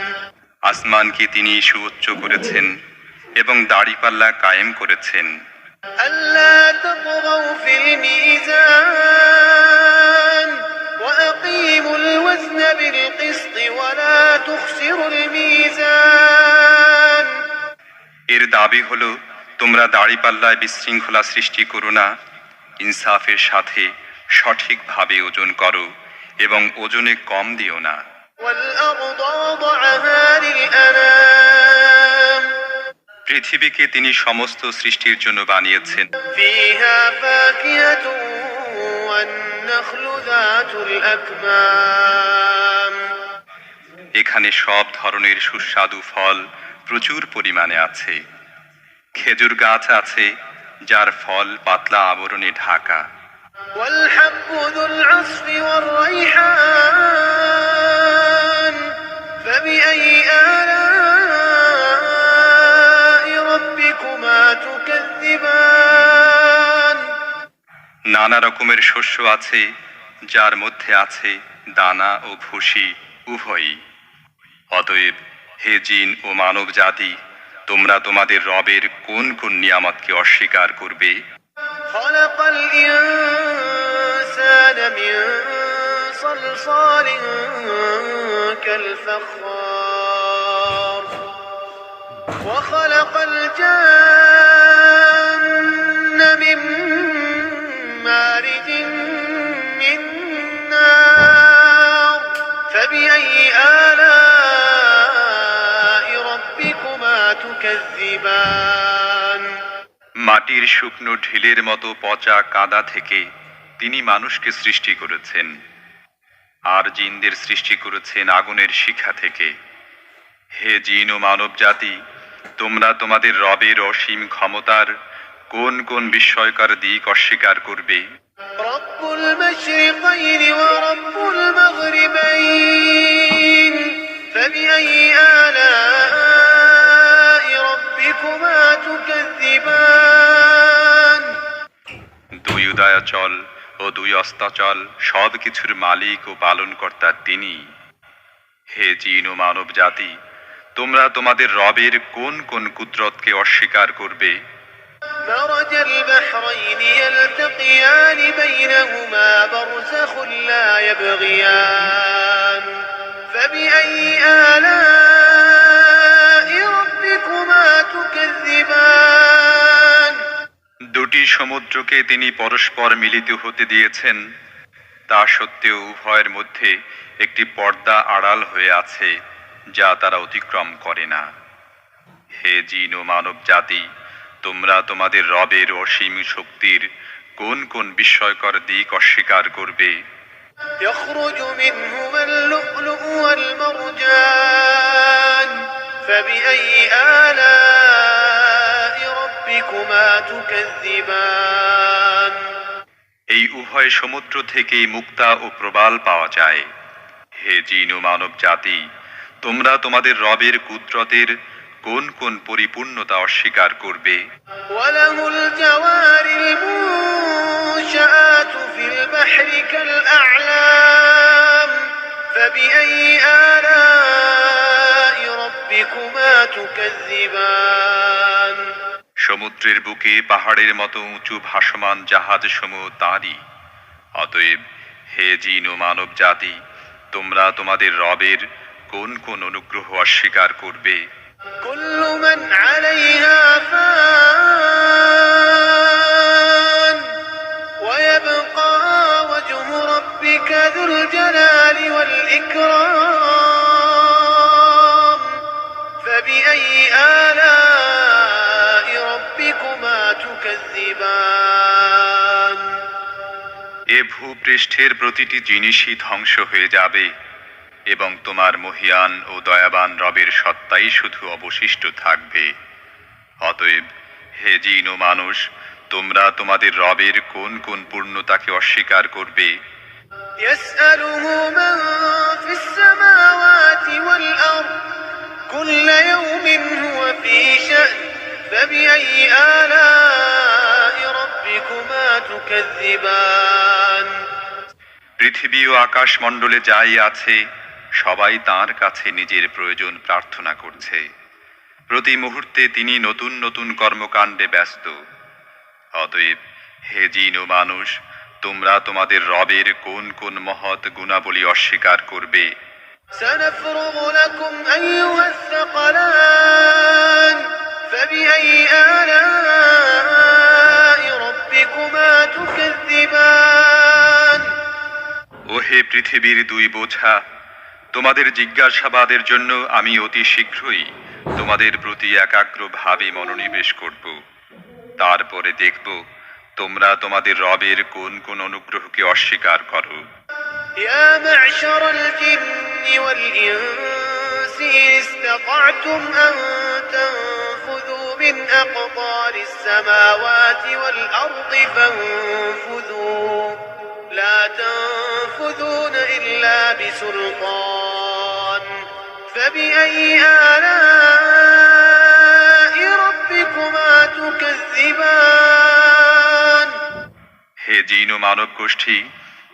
আসমানকে তিনি সুউচ্চ করেছেন এবং দাড়িপাল্লা কায়েম করেছেন। ألا تطغوا في الميزان وأقيموا الوزن بالقسط ولا تخسروا الميزان এর দাবি হলো, তোমরা দাড়িপাল্লায় বিশৃঙ্খলা সৃষ্টি করো না, ইনসাফের সাথে সঠিকভাবে ওজন করো এবং ওজনে কম দিও না। والأرض وضعها للأنام পৃথিবীকে তিনি সমস্ত সৃষ্টির জন্য বানিয়েছেন। فيها فاكهة والنخل ذات الأكمام এখানে সব ধরনের সুস্বাদু ফল প্রচুর পরিমাণে আছে। খেজুর গাছ আছে যার ফল পাতলা আবরণে ঢাকা। والحب ذو العصف والريحان فبأي آلاء ربكما تكذبان নানা রকমের শস্য আছে যার মধ্যে আছে দানা ও ভুসি উভয়ই। অতএব হে জিন ও মানব জাতি, তোমরা তোমাদের রবের কোন কোন নিয়ামতকে অস্বীকার করবে? خلق الإنسان من صلصال كالفخار وخلق الجن من مارج من نار فبأي آلاء ربكما تكذبان মাটির শুকনো ঢিলের মতো পচা কাদা থেকে তিনি মানুষকে সৃষ্টি করেছেন, আর জিনদের সৃষ্টি করেছেন আগুনের শিখা থেকে। হে জিন ও মানব জাতি, তোমরা তোমাদের রবের অসীম ক্ষমতার কোন কোন বিস্ময়কর দিক অস্বীকার করবে? رب المشرقين ورب المغربين فبأي آلاء ربكما تكذبان দুই উদয়াচল ও দুই অস্তাচল সব কিছুর মালিক ও পালনকর্তা তিনি। হে জিন ও মানব জাতি, তোমরা তোমাদের রবের কোন কোন কুদরতকে অস্বীকার করবে? مرج البحرين يلتقيان بينهما برزخ لا يبغيان فبأي آلاء ربكما تكذبان দুটি সমুদ্রকে তিনি পরস্পর মিলিত হতে দিয়েছেন, তা সত্ত্বেও উভয়ের মধ্যে একটি পর্দা আড়াল হয়ে আছে যা তারা অতিক্রম করে না। হে জিন ও মানব জাতি, তোমরা তোমাদের রবের অসীম শক্তির কোন কোন বিস্ময়কর দিক অস্বীকার করবে? يخرج منهما اللؤلؤ والمرجان فبأي آلاء ربكما تكذبان এই উভয় সমুদ্র থেকেই মুক্তা ও প্রবাল পাওয়া যায়। হে জিন ও মানব জাতি, তোমরা তোমাদের রবের কুদরতের কোন কোন পরিপূর্ণতা অস্বীকার করবে? وله الجوار المنشآت في البحر كالأعلام فبأي آلاء ربكما تكذبان সমুদ্রের বুকে পাহাড়ের মতো উঁচু ভাসমান জাহাজ সমূহ তারই। অতএব হে জিন ও মানব জাতি, তোমরা তোমাদের রবের কোন কোন অনুগ্রহ অস্বীকার করবে? كل من عليها فان ويبقى وجه ربك ذو الجلال والإكرام فبأي آلاء ربكما تكذبان এ ভূপৃষ্ঠের প্রতিটি জিনিসই ধ্বংস হয়ে যাবে এবং তোমার মহিয়ান ও দয়াবান রবের সত্তাই শুধু অবশিষ্ট থাকবে। অতএব হে জিন ও মানুষ, তোমরা তোমাদের রবের কোন কোন পূর্ণতাকে অস্বীকার করবে? يسأله من في السماوات والأرض كل يوم هو في شأن فبأي آلاء ربكما تكذبان পৃথিবী ও আকাশমণ্ডলে যাই আছে সবাই তাঁর কাছে নিজের প্রয়োজন প্রার্থনা করছে। প্রতি মুহূর্তে তিনি নতুন নতুন কর্মকাণ্ডে ব্যস্ত। অতএব হে জিন ও মানুষ, তোমরা তোমাদের রবের কোন কোন মহৎ গুণাবলী অস্বীকার করবে? سنفرغ لكم أيها الثقلان فبأي آلاء ربكما تكذبان ও হে পৃথিবীর দুই বোঝা, তোমাদের জিজ্ঞাসাবাদের জন্য আমি অতি শীঘ্রই তোমাদের প্রতি একাগ্রভাবে মনোনিবেশ করব। তারপরে দেখব তোমরা তোমাদের রবের কোন কোন অনুগ্রহকে অস্বীকার করো। يا معشر الجن والإنس إن استطعتم أن تنفذوا من أقطار السماوات والأرض فانفذوا لا تنفذون إلا بسلطان فبأي آلاء ربكما تكذبان হে জিন ও মানব গোষ্ঠী,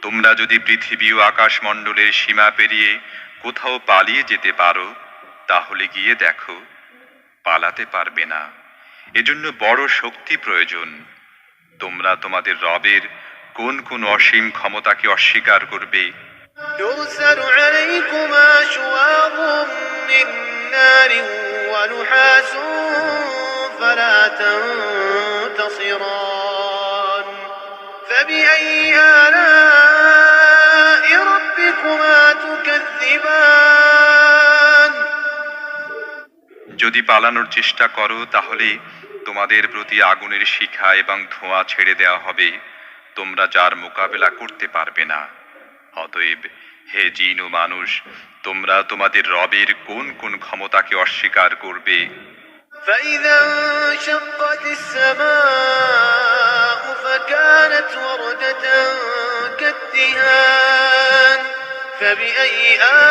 তোমরা যদি পৃথিবী ও আকাশমণ্ডলের সীমা পেরিয়ে কোথাও পালিয়ে যেতে পারো তাহলে গিয়ে দেখো, পালাতে পারবে না। এজন্য বড় শক্তি প্রয়োজন। তোমরা তোমাদের রবের কোন কোন অসীম ক্ষমতাকে অস্বীকার করবে? يرسل عليكما شواظ من نار ونحاس فلا تنتصران فبأي آلاء ربكما تكذبان যদি পালানোর চেষ্টা করো তাহলে তোমাদের প্রতি আগুনের শিখা এবং ধোঁয়া ছেড়ে দেওয়া হবে, তোমরা যার মোকাবেলা করতে পারবে না। অতএব হে জিন ও মানুষ, তোমরা তোমাদের রবের কোন কোন ক্ষমতাকে অস্বীকার করবে? فإذا انشقت السماء فكانت وردة كالدهان فبأي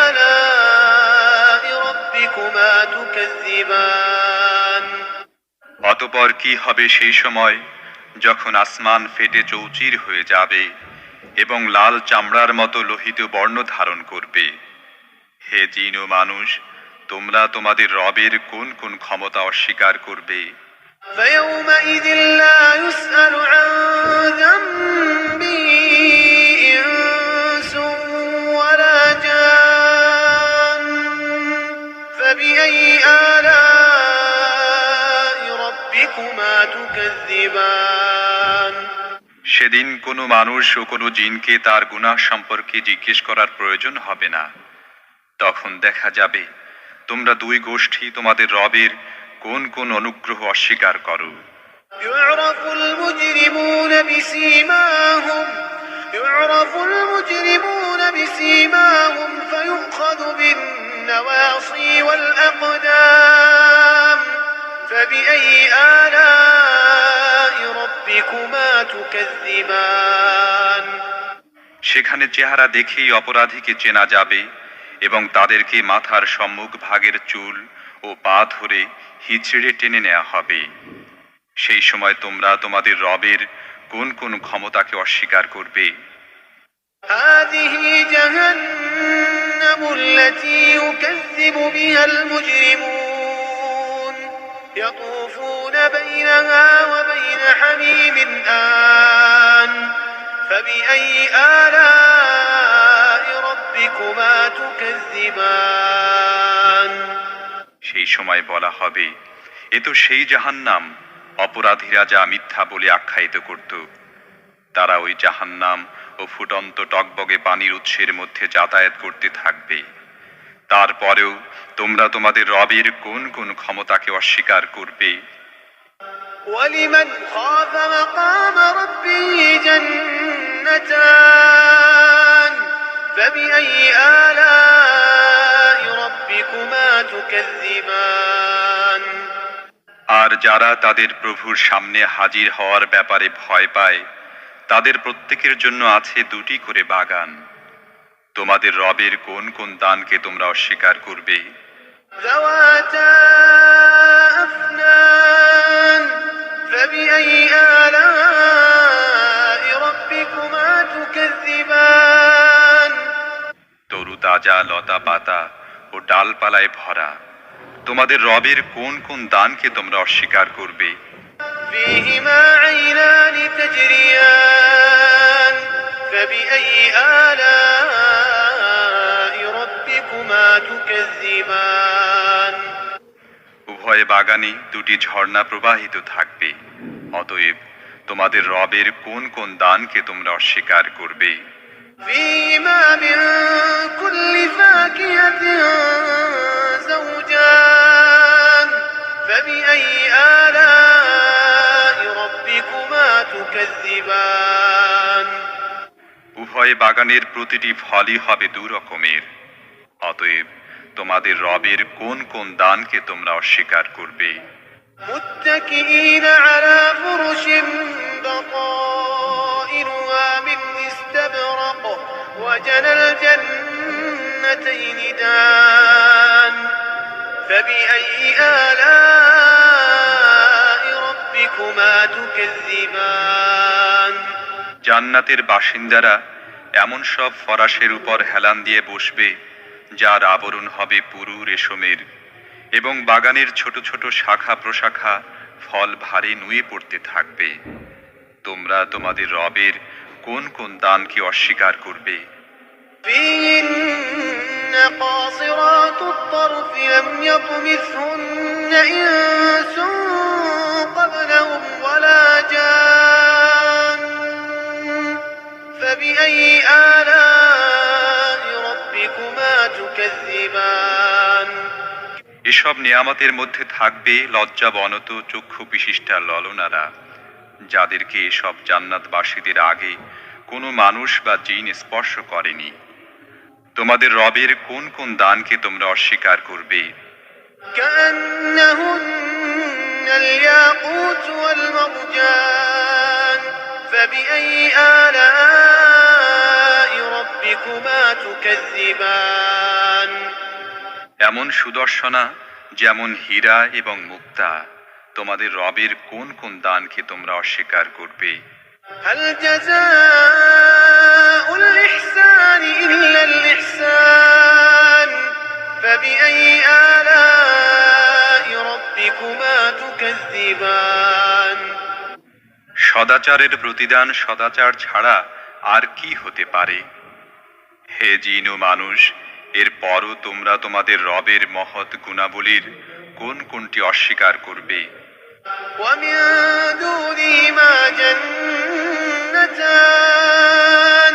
آلاء ربكما تكذبان অতঃপর কি হবে সেই সময় যখন আসমান ফেটে চৌচির হয়ে যাবে এবং লাল চামড়ার মতো লোহিত বর্ণ ধারণ করবে? হে জিন ও মানুষ, তোমরা তোমাদের রবের কোন কোন ক্ষমতা অস্বীকার করবে? فيومئذ لا يسأل عن ذنبه إنس ولا جان فبأي آلاء ربكما تكذبان সেদিন কোনো মানুষ ও কোনো জিনকে তার গুনাহ সম্পর্কে জিজ্ঞেস করার প্রয়োজন হবে না। তখন দেখা যাবে তোমরা দুই গোষ্ঠী তোমাদের রবের কোন কোন অনুগ্রহ অস্বীকার করো। يعرف المجرمون بسيماهم فيؤخذ بالنواصي والأقدام فبأي آلاء ربكما تكذبان সেখানে চেহারা দেখেই অপরাধীকে চেনা যাবে এবং তাদেরকে মাথার সম্মুখ ভাগের চুল ও পা ধরে হিচড়ে টেনে নেওয়া হবে। সেই সময় তোমরা তোমাদের রবের কোন কোন ক্ষমতাকে অস্বীকার করবে? هذه جهنم التي يكذب بها المجرمون يطوفون بينها وبين حميم آن فبأي آلاء ربكما تكذبان সেই সময় বলা হবে, এ তো সেই জাহান্নাম অপরাধীরা যা মিথ্যা বলে আখ্যায়িত করত। তারা ওই জাহান্নাম ও ফুটন্ত টকবগে পানির উৎসের মধ্যে যাতায়াত করতে থাকবে। তারপরেও তোমরা তোমাদের রবের কোন কোন ক্ষমতাকে অস্বীকার করবে? ولمن خاف مقام ربه جنتان فبأي آلاء ربكما تكذبان আর আর যারা তাদের প্রভুর সামনে হাজির হওয়ার ব্যাপারে ভয় পায় তাদের প্রত্যেকের জন্য আছে 2টি করে বাগান। তোমাদের রবের কোন কোন দানকে তোমরা অস্বীকার করবে? ذواتا أفنان فبأي آلاء ربكما تكذبان তরুতাজা লতা পাতা ও ডালপালায় ভরা তোমাদের রবের কোন কোন দানকে তোমরা অস্বীকার করবে? فيهما عينان تجريان فبأي آلاء ربكما تكذبان উভয় বাগানে 2টি ঝর্ণা প্রবাহিত থাকবে। অতএব তোমাদের রবের কোন কোন দানকে তোমরা অস্বীকার করবে? فيهما من كل فاكهة زوجان فبأي آلاء ربكما تكذبان উভয় বাগানের প্রতিটি ফলই হবে 2 রকমের। অতএব তোমাদের রবের কোন কোন দানকে তোমরা অস্বীকার করবে? متكئين على فرش بطائنها من استبرق وجنى الجنتين دان فبأي آلاء ربكما تكذبان জান্নাতের বাসিন্দারা এমন সব ফরাশের উপর হেলান দিয়ে বসবে যার আবরণ হবে পুরু রেশমের, এবং বাগানের ছোট ছোট শাখা প্রশাখা ফল ভারী নুয়ে পড়তে থাকবে। তোমরা তোমাদের রবের কোন কোন দানকে অস্বীকার করবে? فيهن قاصرات الطرف لم يطمثهن إنس قبلهم ولا جان فبأي آلاء ربكما تكذبان এসব নিয়ামতের মধ্যে থাকবে লজ্জাবনত চক্ষু বিশিষ্টা ললনারা, যাদেরকে এসব জান্নাতবাসীদের আগে কোনো মানুষ বা জিন স্পর্শ করেনি। তোমাদের রবের কোন কোন দানকে তোমরা অস্বীকার করবে? كأنهن الياقوت والمرجان فبأي آلاء ربكما تكذبان এমন সুদর্শনা যেমন হীরা এবং মুক্তা, তোমাদের রবের কোন কোন দানকে তোমরা অস্বীকার করবে? هل جزاء الإحسان إلا الإحسان فبأي آلاء ربكما تكذبان সদাচারের প্রতিদান সদাচার ছাড়া আর কি হতে পারে? হে জিন ও মানুষ, এরপরও তোমরা তোমাদের রবের মহৎ গুণাবলীর কোন কোনটি অস্বীকার করবে? ومن دونهما جنتان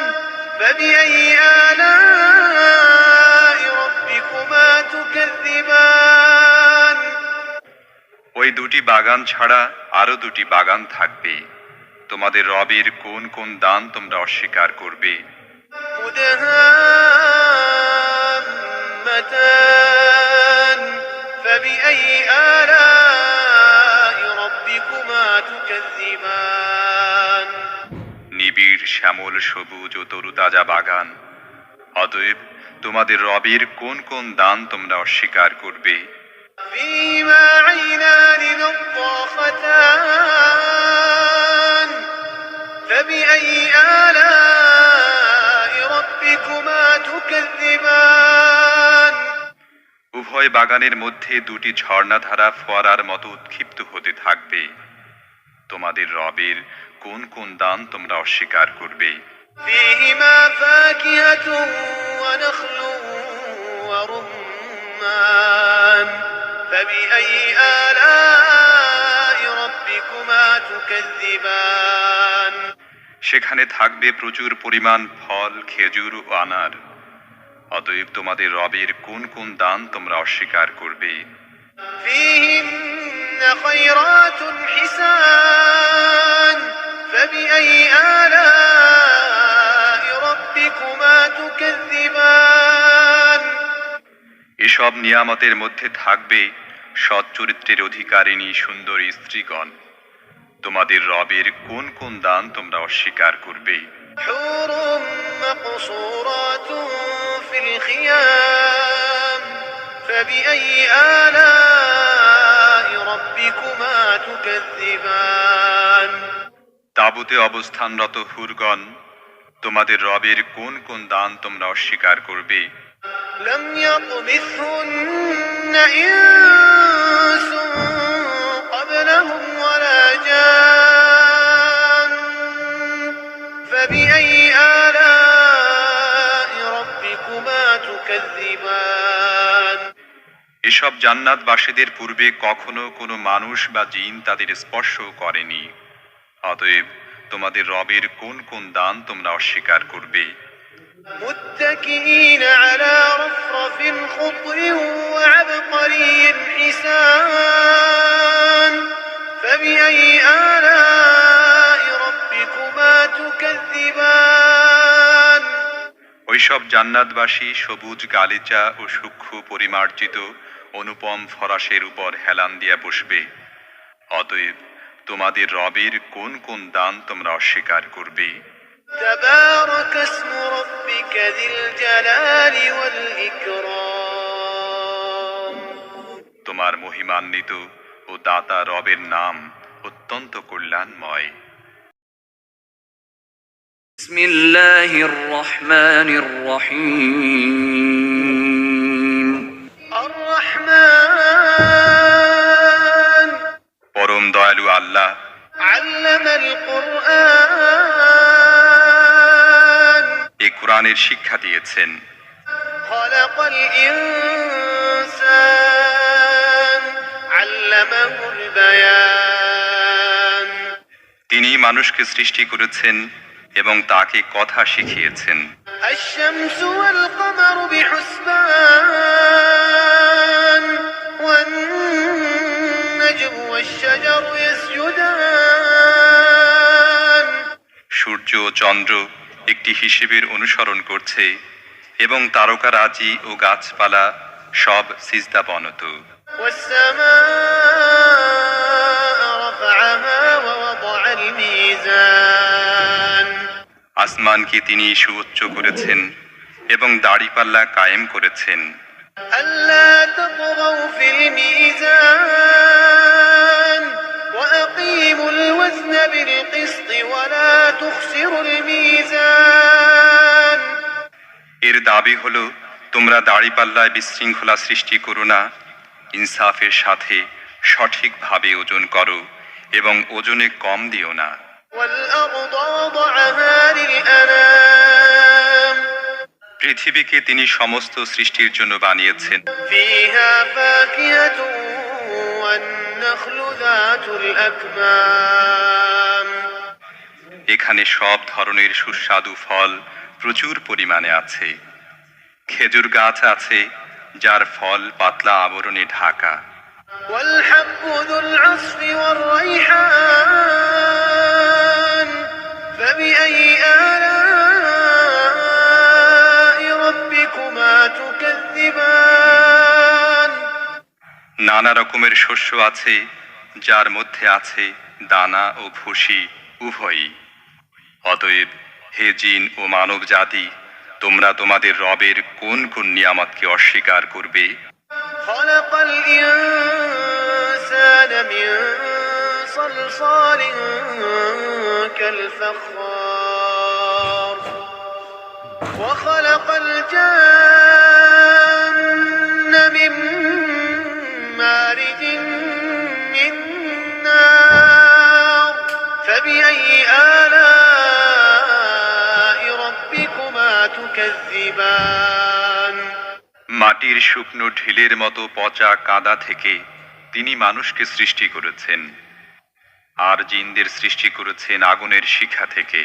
فبأي آلاء ربكما تكذبان ওই 2টি বাগান ছাড়া আরো 2টি বাগান থাকবে। তোমাদের রবের কোন কোন দান তোমরা অস্বীকার করবে? مدهامتان فبأي آلاء ربكما تكذبان নিবিড় শ্যামল সবুজ ও তরুতাজা বাগান। অতএব তোমাদের রবের কোন কোন দান তোমরা অস্বীকার করবে? فيهما عينان نضاختان فبأي آلاء ربكما تكذبان উভয় বাগানের মধ্যে 2টি ঝর্ণাধারা ফোয়ারার মতো উৎক্ষিপ্ত হতে থাকবে। তোমাদের রবের কোন কোন দান তোমরা অস্বীকার করবে? فيهما فاكهة ونخل ورمان فبأي آلاء ربكما تكذبان সেখানে থাকবে প্রচুর পরিমাণ ফল, খেজুর ও আনার। অতএব তোমাদের রবের কোন কোন দান তোমরা অস্বীকার করবে? فيهن خيرات حسان فبأي آلاء ربكما تكذبان এসব নিয়ামতের মধ্যে থাকবে সৎ চরিত্রের অধিকারিণী সুন্দরী স্ত্রীগণ, তোমাদের রবের কোন কোন দান তোমরা অস্বীকার করবে? حور مقصورات في الخيام فبأي آلاء ربكما تكذبان তাঁবুতে অবস্থানরত হুরগণ, তোমাদের রবের কোন কোন দান তোমরা অস্বীকার করবে? لم يطمثهن إنس قبلهم ولا جان فبأي آلاء ربكما تكذبان এসব জান্নাতবাসীদের পূর্বে কখনো কোনো মানুষ বা জিন তাদের স্পর্শ করেনি। অতএব তোমাদের রবের কোন কোন দান তোমরা অস্বীকার করবে? متكئين على رفرف خضر وعبقري حسان فبأي آلاء ربكما تكذبان ওইসব জান্নাতবাসী সবুজ গালিচা ও সূক্ষ্ম পরিমার্জিত অনুপম ফরাসের উপর হেলান দিয়া বসবে। অতএব তোমাদের রবের কোন কোন দান তোমরা অস্বীকার করবে? تبارك اسم ربك ذي الجلال والإكرام তোমার মহিমান্বিত ও দাতা রবের নাম অত্যন্ত কল্যাণময়। بسم الله الرحمن الرحيم الرحمن পরম দয়ালু আল্লাহ علم القرآن এই কোরআনের শিক্ষা দিয়েছেন। خلق الإنسان علمه البيان তিনি মানুষকে সৃষ্টি করেছেন এবং তাকে কথা শিখিয়েছেন। الشمس والقمر بحسبان والنجم والشجر يسجدان সূর্য ও চন্দ্র একটি হিসেবের অনুসরণ করছে এবং তারকারাজি ও গাছপালা সব সিজদাবনত। والسماء رفعها ووضع الميزان আসমানকে তিনি সুউচ্চ করেছেন এবং দাড়িপাল্লা কায়েম করেছেন। ألا تطغوا في الميزان وأقيموا الوزن بالقسط ولا تخسروا الميزان এর দাবি হলো, তোমরা দাড়িপাল্লায় বিশৃঙ্খলা সৃষ্টি করো না, ইনসাফের সাথে সঠিকভাবে ওজন করো এবং ওজনে কম দিও না। والأرض وضعها للأنام পৃথিবীকে তিনি সমস্ত সৃষ্টির জন্য বানিয়েছেন। فيها فاكهة والنخل ذات الأكمام এখানে সব ধরনের সুস্বাদু ফল প্রচুর পরিমাণে আছে। খেজুর গাছ আছে যার ফল পাতলা আবরণে ঢাকা। والحب ذو العصف والريحان فبأي آلاء ربكما تكذبان নানা রকমের শস্য আছে যার মধ্যে আছে দানা ও ভুসি উভয়ই। অতএব হে জিন ও মানব জাতি, তোমরা তোমাদের রবের কোন কোন নিয়ামতকে অস্বীকার করবে? خلق الإنسان من صلصال كالفخار وخلق الجن من مارج من نار فبأي آلاء ربكما تكذبان মাটির শুকনো ঢিলের মতো পচা কাদা থেকে তিনি মানুষকে সৃষ্টি করেছেন, আর জিনদের সৃষ্টি করেছেন আগুনের শিখা থেকে।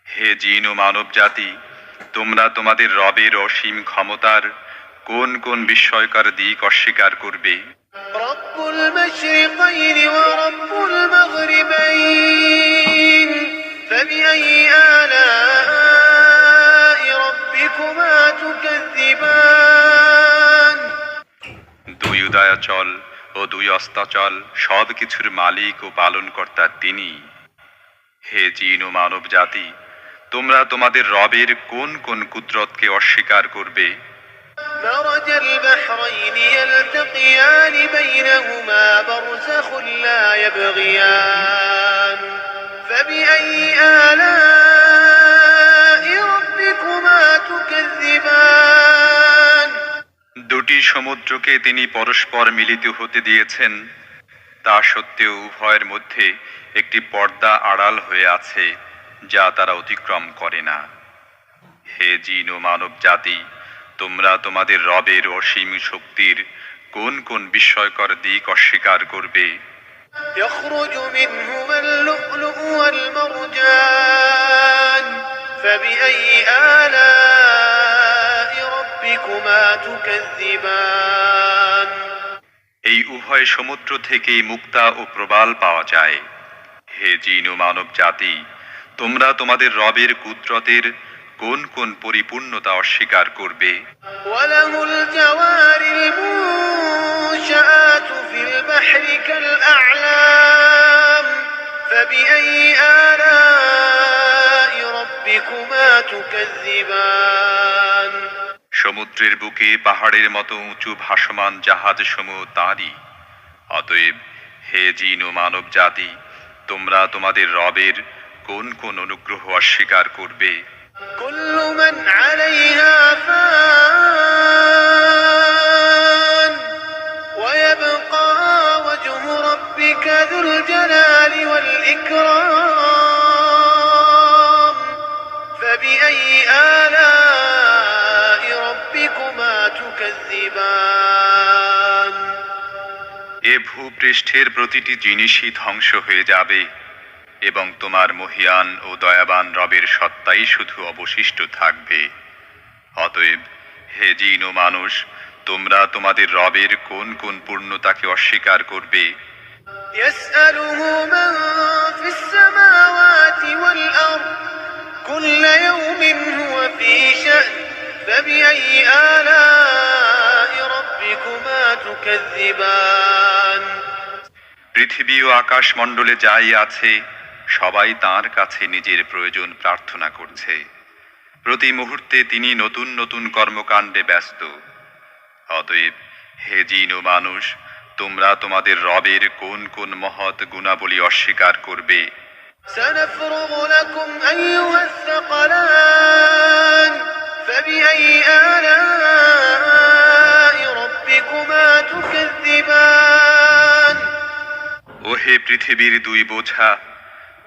হে জিন ও মানব জাতি, তোমরা তোমাদের রবের অসীম ক্ষমতার কোন কোন বিস্ময়কর দিক অস্বীকার করবে? رب المشرقين ورب المغربين فبأي آلاء ربكما تكذبان দুই উদয়াচল ও দুই অস্তাচল সব কিছুর মালিক ও পালনকর্তা তিনি। হে জিন ও মানব জাতি, তোমরা তোমাদের রবের কোন কোন কুদরতকে অস্বীকার করবে? مرج البحرين يلتقيان بينهما برزخ لا يبغيان فبأي آلاء ربكما تكذبان দুটি সমুদ্রকে তিনি পরস্পর মিলিত হতে দিয়েছেন, তা সত্ত্বেও উভয়ের মধ্যে একটি পর্দা আড়াল হয়ে আছে যা তারা অতিক্রম করে না। হে জিন ও মানব জাতি, তোমরা তোমাদের রবের অসীম শক্তির কোন কোন বিস্ময়কর দিক অস্বীকার করবে? يخرج منهما اللؤلؤ والمرجان فبأي آلاء ربكما تكذبان এই উভয় সমুদ্র থেকেই মুক্তা ও প্রবাল পাওয়া যায়। হে জিন ও মানব জাতি, তোমরা তোমাদের রবের কুদরতের কোন কোন পরিপূর্ণতা অস্বীকার করবে? وله الجوار المنشآت في البحر كالأعلام فبأي آلاء ربكما تكذبان সমুদ্রের বুকে পাহাড়ের মতো উঁচু ভাসমান জাহাজ সমূহ তাঁরই। অতএব হে জিন ও মানব জাতি, তোমরা তোমাদের রবের কোন কোন অনুগ্রহ অস্বীকার করবে? كل من عليها فان ويبقى وجه ربك ذو الجلال والإكرام فبأي آلاء ربكما تكذبان এ ভূপৃষ্ঠের প্রতিটি জিনিসই ধ্বংস হয়ে যাবে এবং তোমার মহিয়ান ও দয়াবান রবের সত্তাই শুধু অবশিষ্ট থাকবে। অতএব হে জিন ও মানুষ, তোমরা তোমাদের রবের কোন কোন পূর্ণতাকে অস্বীকার করবে? يسأله من في السماوات والأرض كل يوم هو في شأن فبأي آلاء ربكما تكذبان পৃথিবী ও আকাশ মণ্ডলে যাই আছে সবাই তাঁর কাছে নিজের প্রয়োজন প্রার্থনা করছে। প্রতি মুহূর্তে তিনি নতুন নতুন কর্মকাণ্ডে ব্যস্ত। অতএব হে জিন ও মানুষ, তোমরা তোমাদের রবের কোন কোন মহৎ গুণাবলী অস্বীকার করবে? سنفرغ لكم أيها الثقلان فبأي آلاء ربكما تكذبان ও হে পৃথিবীর দুই বোঝা,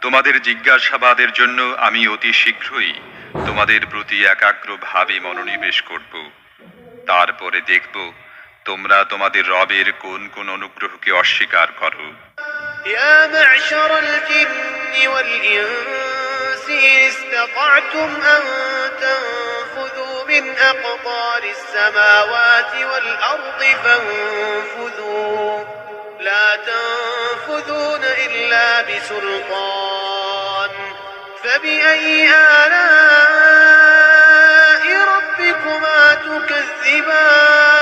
তোমাদের জিজ্ঞাসাবাদের জন্য আমি অতি শীঘ্রই তোমাদের প্রতি একাগ্রভাবে মনোনিবেশ করব। তারপরে দেখব তোমরা তোমাদের রবের কোন কোন অনুগ্রহকে অস্বীকার করো। يا معشر الجن والإنس إن استطعتم أن تنفذوا من أقطار السماوات والأرض فانفذوا لا تنفذون إلا بسلطان فبأي آلاء ربكما تكذبان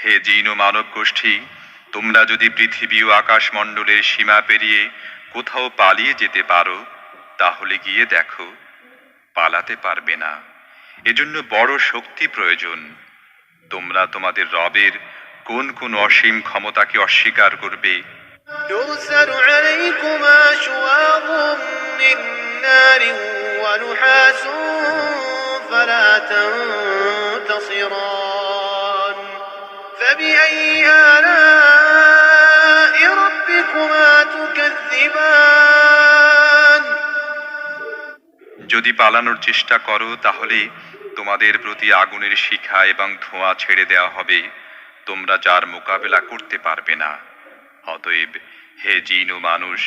হে জিন ও মানব গোষ্ঠী, তোমরা যদি পৃথিবী ও আকাশমণ্ডলের সীমা পেরিয়ে কোথাও পালিয়ে যেতে পারো তাহলে গিয়ে দেখো, পালাতে পারবে না। এজন্য বড় শক্তি প্রয়োজন। তোমরা তোমাদের রবের কোন কোন অসীম ক্ষমতাকে অস্বীকার করবে? يرسل عليكما شواظ من نار ونحاس فلا تنتصران فبأي آلاء ربكما تكذبان যদি পালানোর চেষ্টা করো তাহলে তোমাদের প্রতি আগুনের শিখা এবং ধোঁয়া ছেড়ে দেওয়া হবে, তোমরা যার মোকাবেলা করতে পারবে না। অতএব হে জিন ও মানুষ,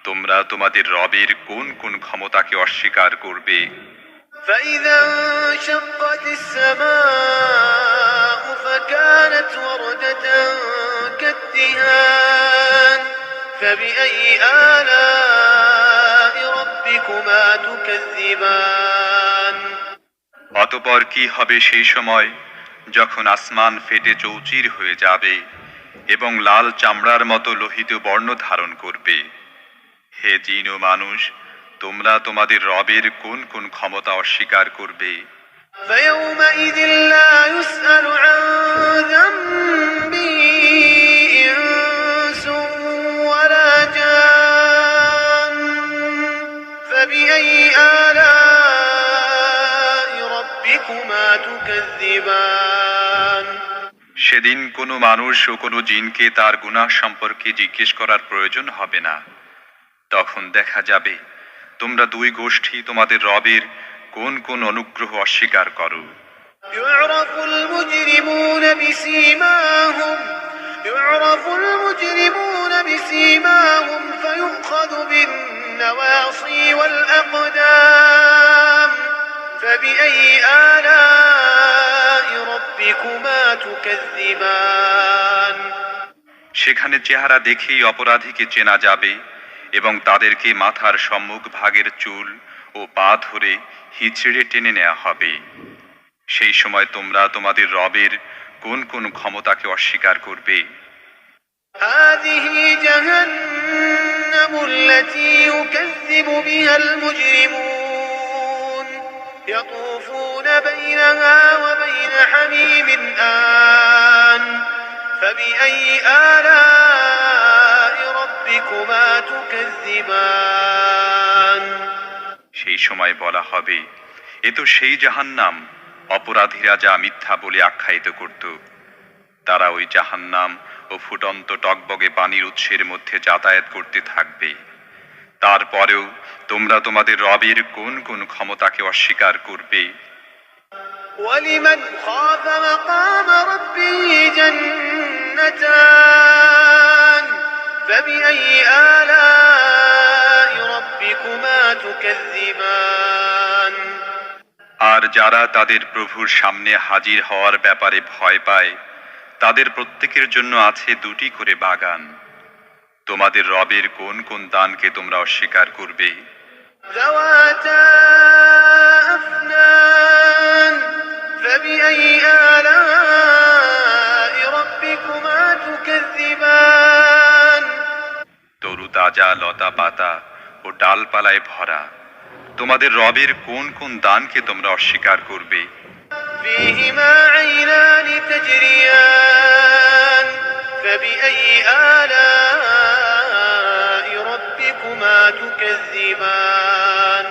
তোমরা তোমাদের রবের কোন কোন ক্ষমতাকে অস্বীকার করবে? فإذا انشقت السماء فكانت وردة كالدهان فبأي آلاء ربكما تكذبان অতঃপর কি হবে সেই সময় যখন আসমান ফেটে চৌচির হয়ে যাবে এবং লাল চামড়ার মতো লোহিত বর্ণ ধারণ করবে। হে জিন ও মানুষ, তোমরা তোমাদের রবের কোন কোন ক্ষমতা অস্বীকার করবে? فيومئذ لا يسأل عن ذنبه إنس ولا جان فبأي آلاء ربكما تكذبان সেদিন কোনো মানুষ ও কোনো জিনকে তার গুনাহ সম্পর্কে জিজ্ঞেস করার প্রয়োজন হবে না। তখন দেখা যাবে তোমরা দুই গোষ্ঠী তোমাদের রবের কোন কোন অনুগ্রহ অস্বীকার করো। يعرف المجرمون بسيماهم فيؤخذ بالنواصي والأقدام فبأي آلاء ربكما تكذبان সেখানে চেহারা দেখেই অপরাধীকে চেনা যাবে এবং তাদেরকে মাথার সম্মুখ ভাগের চুল ও পা ধরে হিচড়ে টেনে নেওয়া হবে। সেই সময় তোমরা তোমাদের রবের কোন কোন ক্ষমতাকে অস্বীকার করবে? هذه جهنم التي يكذب بها المجرمون يطوفون بينها وبين حميم آن فبأي آلاء ربكما تكذبان সেই সময় বলা হবে, এ তো সেই জাহান্নাম অপরাধীরা যা মিথ্যা বলে আখ্যায়িত করত। তারা ওই জাহান্নাম ও ফুটন্ত টকবগে পানির উৎসের মধ্যে যাতায়াত করতে থাকবে। তারপরেও তোমরা তোমাদের রবের কোন কোন ক্ষমতাকে অস্বীকার করবে? ولمن خاف مقام ربه جنتان فبأي آلاء ربكما تكذبان আর যারা তাদের প্রভুর সামনে হাজির হওয়ার ব্যাপারে ভয় পায়, তাদের প্রত্যেকের জন্য আছে দুটি করে বাগান। তোমাদের রবের কোন কোন দানকে তোমরা অস্বীকার করবে? ذواتا أفنان فبأي آلاء ربكما تكذبان তরু তাজা লতা পাতা ও ডালপালায় ভরা তোমাদের রবের কোন কোন দানকে তোমরা অস্বীকার করবে? فيهما عينان تجريان فبأي آلاء ربكما تكذبان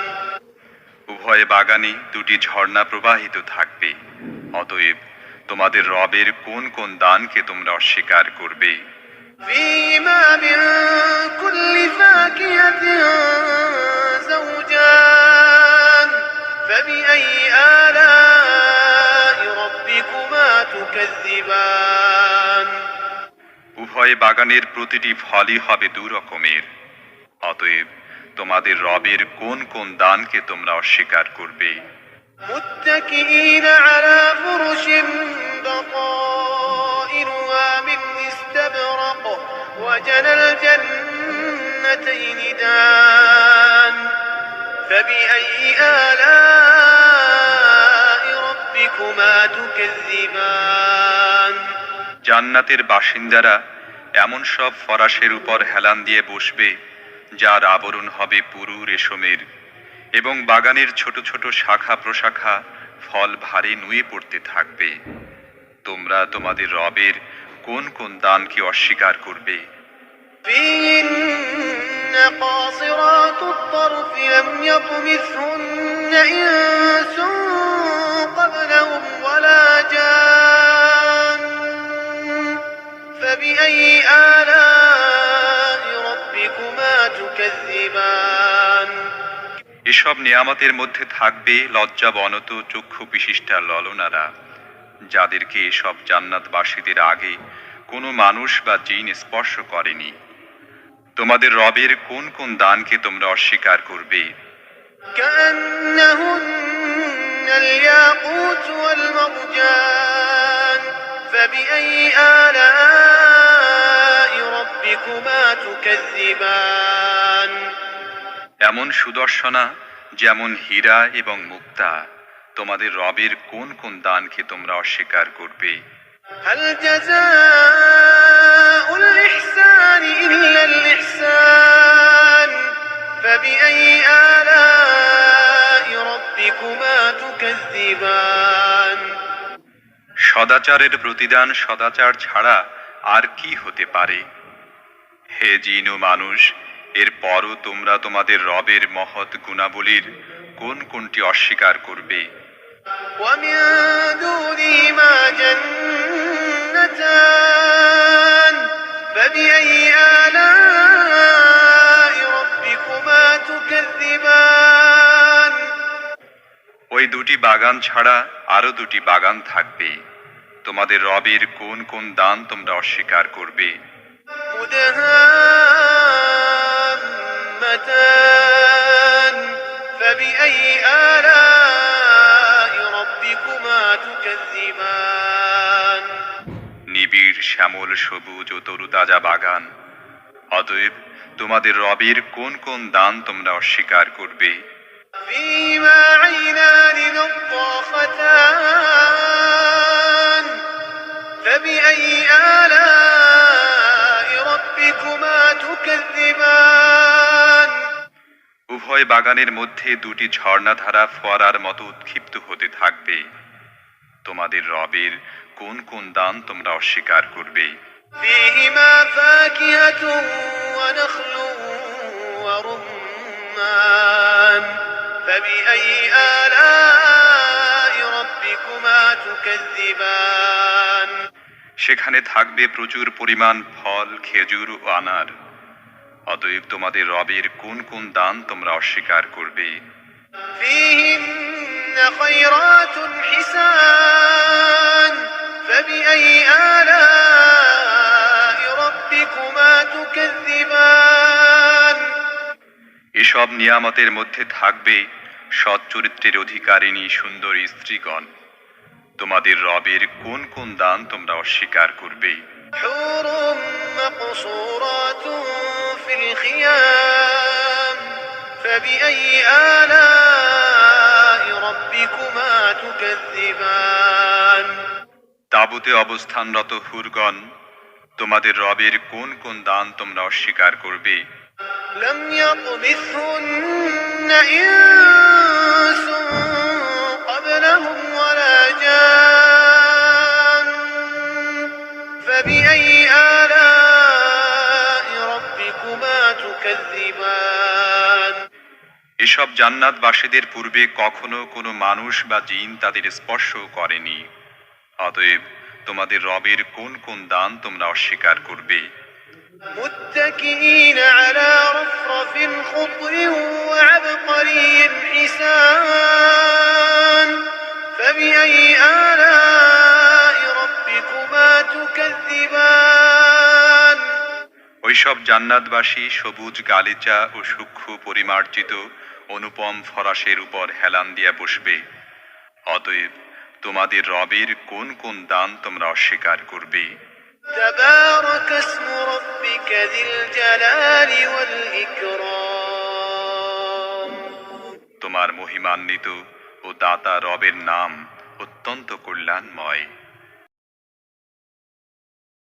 উভয় বাগানে দুটি ঝর্ণা প্রবাহিত থাকবে। অতএব তোমাদের রবের কোন কোন দানকে তোমরা অস্বীকার করবে? فيهما من كل فاكهة زوجان فبأي آلاء ربكما تكذبان উভয় বাগানের প্রতিটি ফলই হবে দু রকমের। অতএব তোমাদের রবের কোন কোন দানকে তোমরা অস্বীকার করবে? متكئين على فرش بطائنها من استبرق وجنى الجنتين دان فبأي آلاء ربكما تكذبان জান্নাতের বাসিন্দারা এমন সব ফরাশের উপর হেলান দিয়ে বসবে যার আবরণ হবে পুরু রেশমের, এবং বাগানের ছোট ছোট শাখা প্রশাখা ফল ভারী নুয়ে পড়তে থাকবে। তোমরা তোমাদের রবের কোন কোন দানকে অস্বীকার করবে? فيهن قاصرات الطرف لم يطمثهن إنس قبلهم ولا جان فبأي آلاء ربكما تكذبان এসব নিয়ামতের মধ্যে থাকবে লজ্জাবনত চক্ষু বিশিষ্টা ললনারা, যাদেরকে এসব জান্নাতবাসীদের আগে কোনো মানুষ বা জিন স্পর্শ করেনি। তোমাদের রবের কোন কোন দানকে তোমরা অস্বীকার করবে? كأنهن الياقوت والمرجان فبأي آلاء ربكما تكذبان এমন সুদর্শনা যেমন হীরা এবং মুক্তা, তোমাদের রবের কোন কোন দানকে তোমরা অস্বীকার করবে? هل جزاء الإحسان إلا الإحسان فبأي آلاء ربكما تكذبان সদাচারের প্রতিদান সদাচার ছাড়া আর কি হতে পারে? হে জিন ও মানুষ, এর পরও তোমরা তোমাদের রবের মহৎ গুণাবলীর কোন কোনটি অস্বীকার করবে? ومن دونهما جنتان فبأي آلاء ربكما تكذبان ওই দুটি বাগান ছাড়া আরো দুটি বাগান থাকবে। তোমাদের রবের কোন কোন দান তোমরা অস্বীকার করবে? مدهامتان فبأي آلاء ربكما تكذبان নিবিড় শ্যামল সবুজ ও তরুতাজা বাগান। অতএব তোমাদের রবের কোন কোন দান তোমরা অস্বীকার করবে? فيهما عينان نضاختان فبأي آلاء ربكما تكذبان উভয় বাগানের মধ্যে দুটি ঝর্ণাধারা ফোয়ারার মতো উৎক্ষিপ্ত হতে থাকবে। তোমাদের রবের কোন কোন দান তোমরা অস্বীকার করবে? فيهما فاكهة ونخل ورمان فبأي آلاء ربكما تكذبان সেখানে থাকবে প্রচুর পরিমাণ ফল, খেজুর ও আনার। অতএব তোমাদের রবের কোন কোন দান তোমরা অস্বীকার করবে? فيهن خيرات حسان فبأي آلاء ربكما تكذبان এসব নিয়ামতের মধ্যে থাকবে সৎ চরিত্রের অধিকারিণী সুন্দরী স্ত্রীগণ। তোমাদের রবের কোন কোন দান তোমরা অস্বীকার করবে? حور مقصورات في الخيام فبأي آلاء ربكما تكذبان তাঁবুতে অবস্থানরত হুরগণ, তোমাদের রবের কোন কোন দান তোমরা অস্বীকার করবে? لم يطمثهن إنس قبلهم ولا جان فبأي آلاء ربكما تكذبان এসব জান্নাতবাসীদের পূর্বে কখনো কোনো মানুষ বা জিন তাদের স্পর্শ করেনি। অতএব তোমাদের রবের কোন কোন দান তোমরা অস্বীকার করবে? متكئين على رفرف خضر وعبقري حسان فبأي آلاء ربكما تكذبان ওইসব জান্নাতবাসী সবুজ গালিচা ও সূক্ষ্ম পরিমার্জিত অনুপম ফরাসের উপর হেলান দিয়া বসবে। অতএব তোমাদের রবের কোন কোন দান তোমরা অস্বীকার করবে? تبارك اسم ربك ذي الجلال والإكرام তোমার মহিমান্বিত ও দাতা রবের নাম অত্যন্ত কল্যাণময়।